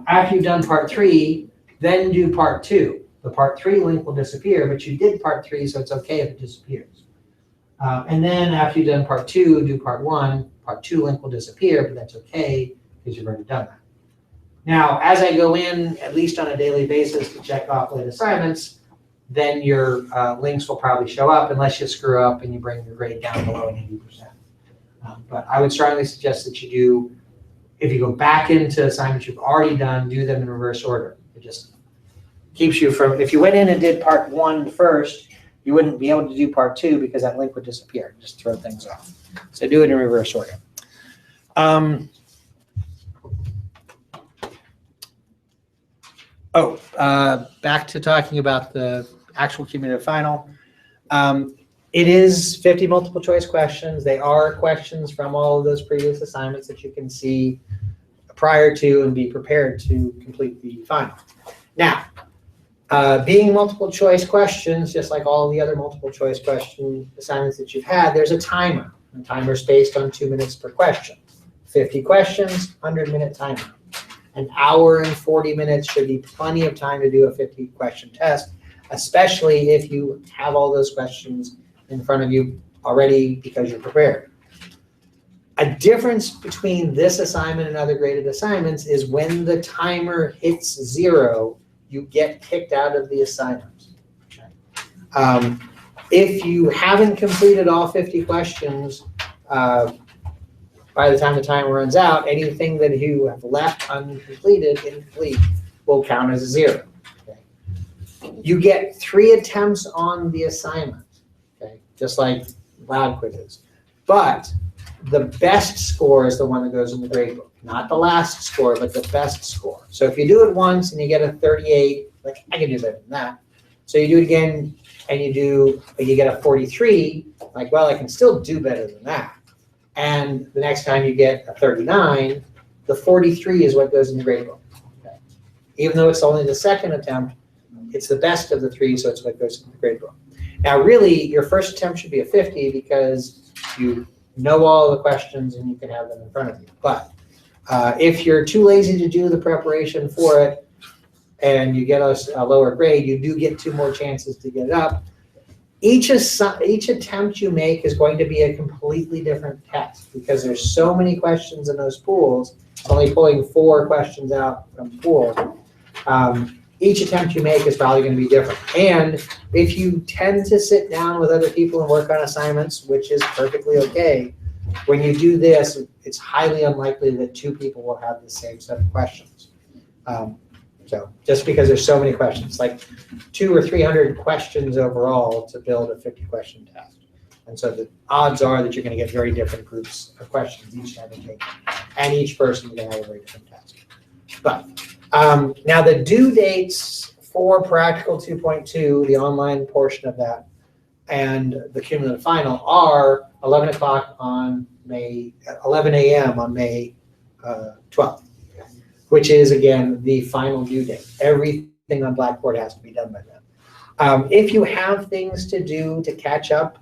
After you've done part 3, then do part 2. The part 3 link will disappear, but you did part 3, so it's okay if it disappears. And then after you've done part 2, do part 1. Part 2 link will disappear, but that's okay because you've already done that. Now, as I go in, at least on a daily basis, to check off late assignments, then your links will probably show up unless you screw up and you bring your grade down below an 80%. But I would strongly suggest that you do, if you go back into assignments you've already done, do them in reverse order. It just keeps you from, if you went in and did part 1 first, you wouldn't be able to do part 2 because that link would disappear. Just throw things off. So do it in reverse order. Back to talking about the actual cumulative final. It is 50 multiple choice questions. They are questions from all of those previous assignments that you can see prior to and be prepared to complete the final. Now, being multiple choice questions, just like all the other multiple choice question assignments that you've had, there's a timer. The timer is based on 2 minutes per question. 50 questions, 100-minute timer. An hour and 40 minutes should be plenty of time to do a 50-question test, especially if you have all those questions in front of you already because you're prepared. A difference between this assignment and other graded assignments is when the timer hits 0, you get kicked out of the assignment. Okay. If you haven't completed all 50 questions, by the time the timer runs out, anything that you have left incomplete, will count as a 0. Okay. You get 3 attempts on the assignment, okay, just like lab quizzes. But the best score is the one that goes in the grade book. Not the last score, but the best score. So if you do it once and you get a 38, like I can do better than that. So you do it again and you get a 43, like, well, I can still do better than that. And the next time you get a 39, the 43 is what goes in the grade book. Okay. Even though it's only the second attempt, it's the best of the 3, so it's what goes in the grade book. Now, really, your first attempt should be a 50 because you know all the questions and you can have them in front of you. But if you're too lazy to do the preparation for it and you get a lower grade, you do get 2 more chances to get it up. Each attempt you make is going to be a completely different test because there's so many questions in those pools, only pulling 4 questions out from the pool. Each attempt you make is probably going to be different. And if you tend to sit down with other people and work on assignments, which is perfectly okay, when you do this, it's highly unlikely that 2 people will have the same set of questions. So just because there's so many questions, like 200 or 300 questions overall to build a 50-question test. And so the odds are that you're going to get very different groups of questions each time you take them. And each person is going to have a very different test. But now the due dates for Practical 2.2, the online portion of that, and the cumulative final are 11 o'clock on 11 a.m. on May 12th. Which is, again, the final due date. Everything on Blackboard has to be done by then. If you have things to do to catch up,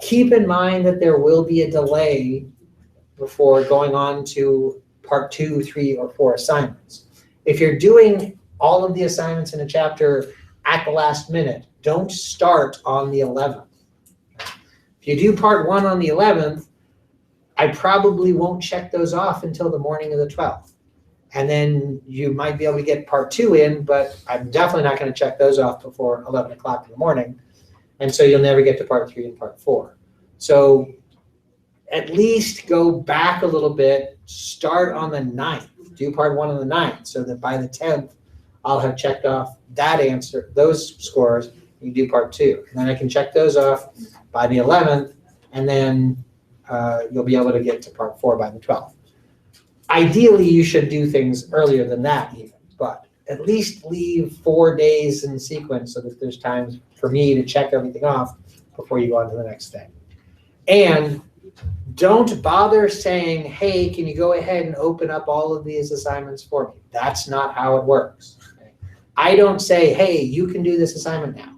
keep in mind that there will be a delay before going on to part 2, 3, or 4 assignments. If you're doing all of the assignments in a chapter at the last minute, don't start on the 11th. If you do part 1 on the 11th, I probably won't check those off until the morning of the 12th. And then you might be able to get part 2 in, but I'm definitely not going to check those off before 11 o'clock in the morning. And so you'll never get to part 3 and part 4. So at least go back a little bit, start on the 9th, do part 1 on the 9th, so that by the 10th, I'll have checked off that answer, those scores, you do part 2. And then I can check those off by the 11th, and then you'll be able to get to part 4 by the 12th. Ideally, you should do things earlier than that even, but at least leave 4 days in sequence so that there's time for me to check everything off before you go on to the next thing. And don't bother saying, hey, can you go ahead and open up all of these assignments for me? That's not how it works. Okay? I don't say, hey, you can do this assignment now.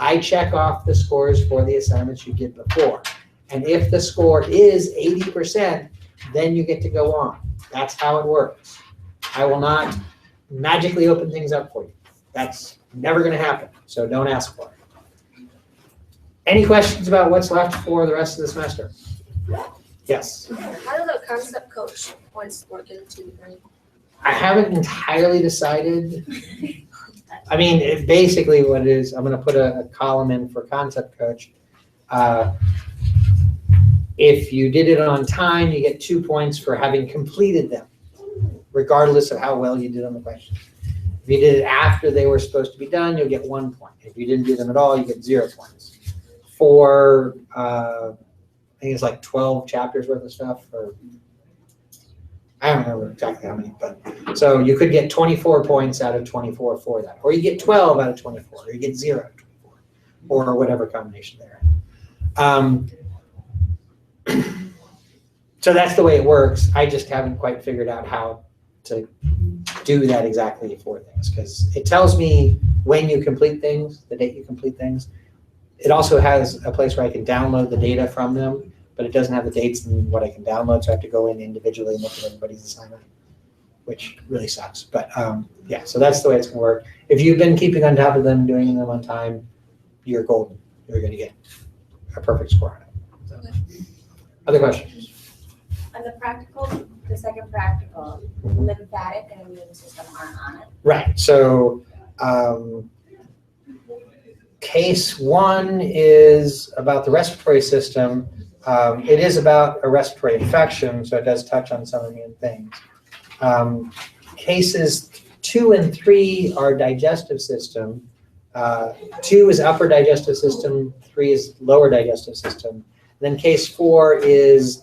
I check off the scores for the assignments you did before. And if the score is 80%, then you get to go on. That's how it works. I will not magically open things up for you. That's never going to happen, so don't ask for it. Any questions about what's left for the rest of the semester? Yes. How do the concept coach points work into the brain? I haven't entirely decided. I mean, basically what it is, I'm going to put a column in for concept coach. If you did it on time, you get 2 points for having completed them, regardless of how well you did on the question. If you did it after they were supposed to be done, you'll get 1 point. If you didn't do them at all, you get 0 points. For, I think it's like 12 chapters worth of stuff, or I don't remember exactly how many, but so you could get 24 points out of 24 for that, or you get 12 out of 24, or you get 0 out of 24, or whatever combination they're in. So that's the way it works. I just haven't quite figured out how to do that exactly for things, because it tells me when you complete things, the date you complete things. It also has a place where I can download the data from them, but it doesn't have the dates and what I can download, so I have to go in individually and look at everybody's assignment, which really sucks. But yeah, so that's the way it's going to work. If you've been keeping on top of them, doing them on time, you're golden. You're going to get a perfect score on it. So. Other questions? On the practical, the second practical, lymphatic and immune system aren't on it. Right. So case 1 is about the respiratory system. It is about a respiratory infection, so it does touch on some immune things. Cases 2 and 3 are digestive system. 2 is upper digestive system, 3 is lower digestive system. Then case 4 is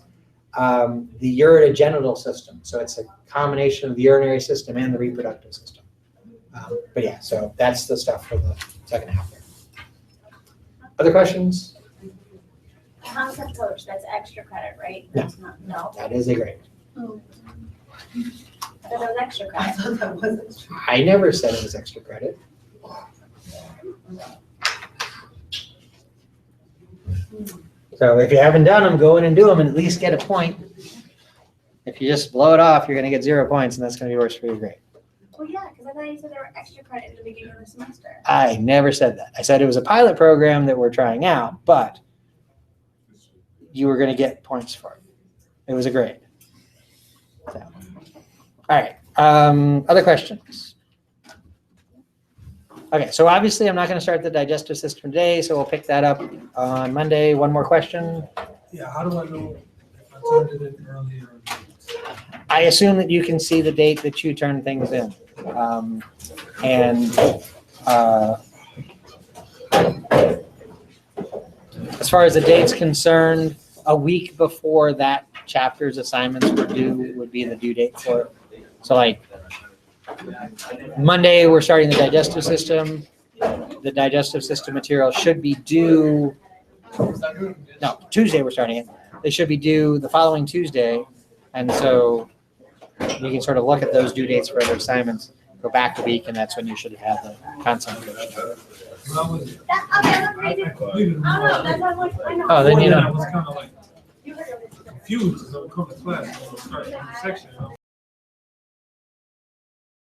the urinogenital system. So it's a combination of the urinary system and the reproductive system. But yeah, so that's the stuff for the second half there. Other questions? Concept coach, that's extra credit, right? No. That's not, no. That is a grade. Oh. I thought that was extra I credit. thought that wasn't true. I never said it was extra credit. So if you haven't done them, go in and do them and at least get a point. If you just blow it off, you're going to get 0 points, and that's going to be worse for your grade. Well, yeah, because I thought you said there were extra credit at the beginning of the semester. I never said that. I said it was a pilot program that we're trying out, but you were going to get points for it. It was a grade. So, all right. Other questions? Okay, so obviously I'm not going to start the digestive system today, so we'll pick that up on Monday. One more question. Yeah, how do I know if I turned it in early or late? I assume that you can see the date that you turn things in. As far as the date's concerned, a week before that chapter's assignments were due would be the due date for it. So like Monday, we're starting the digestive system. The digestive system material should be due, no, Tuesday we're starting it. They should be due the following Tuesday. And so you can sort of look at those due dates for other assignments, go back a week, and that's when you should have the concentration. When I was, Okay, let me I do. completed I don't know, them. that's what I'm like, I know. Oh, then you Before that, know. I was kind of like You heard of it. confused as I would come to class and I was starting a section.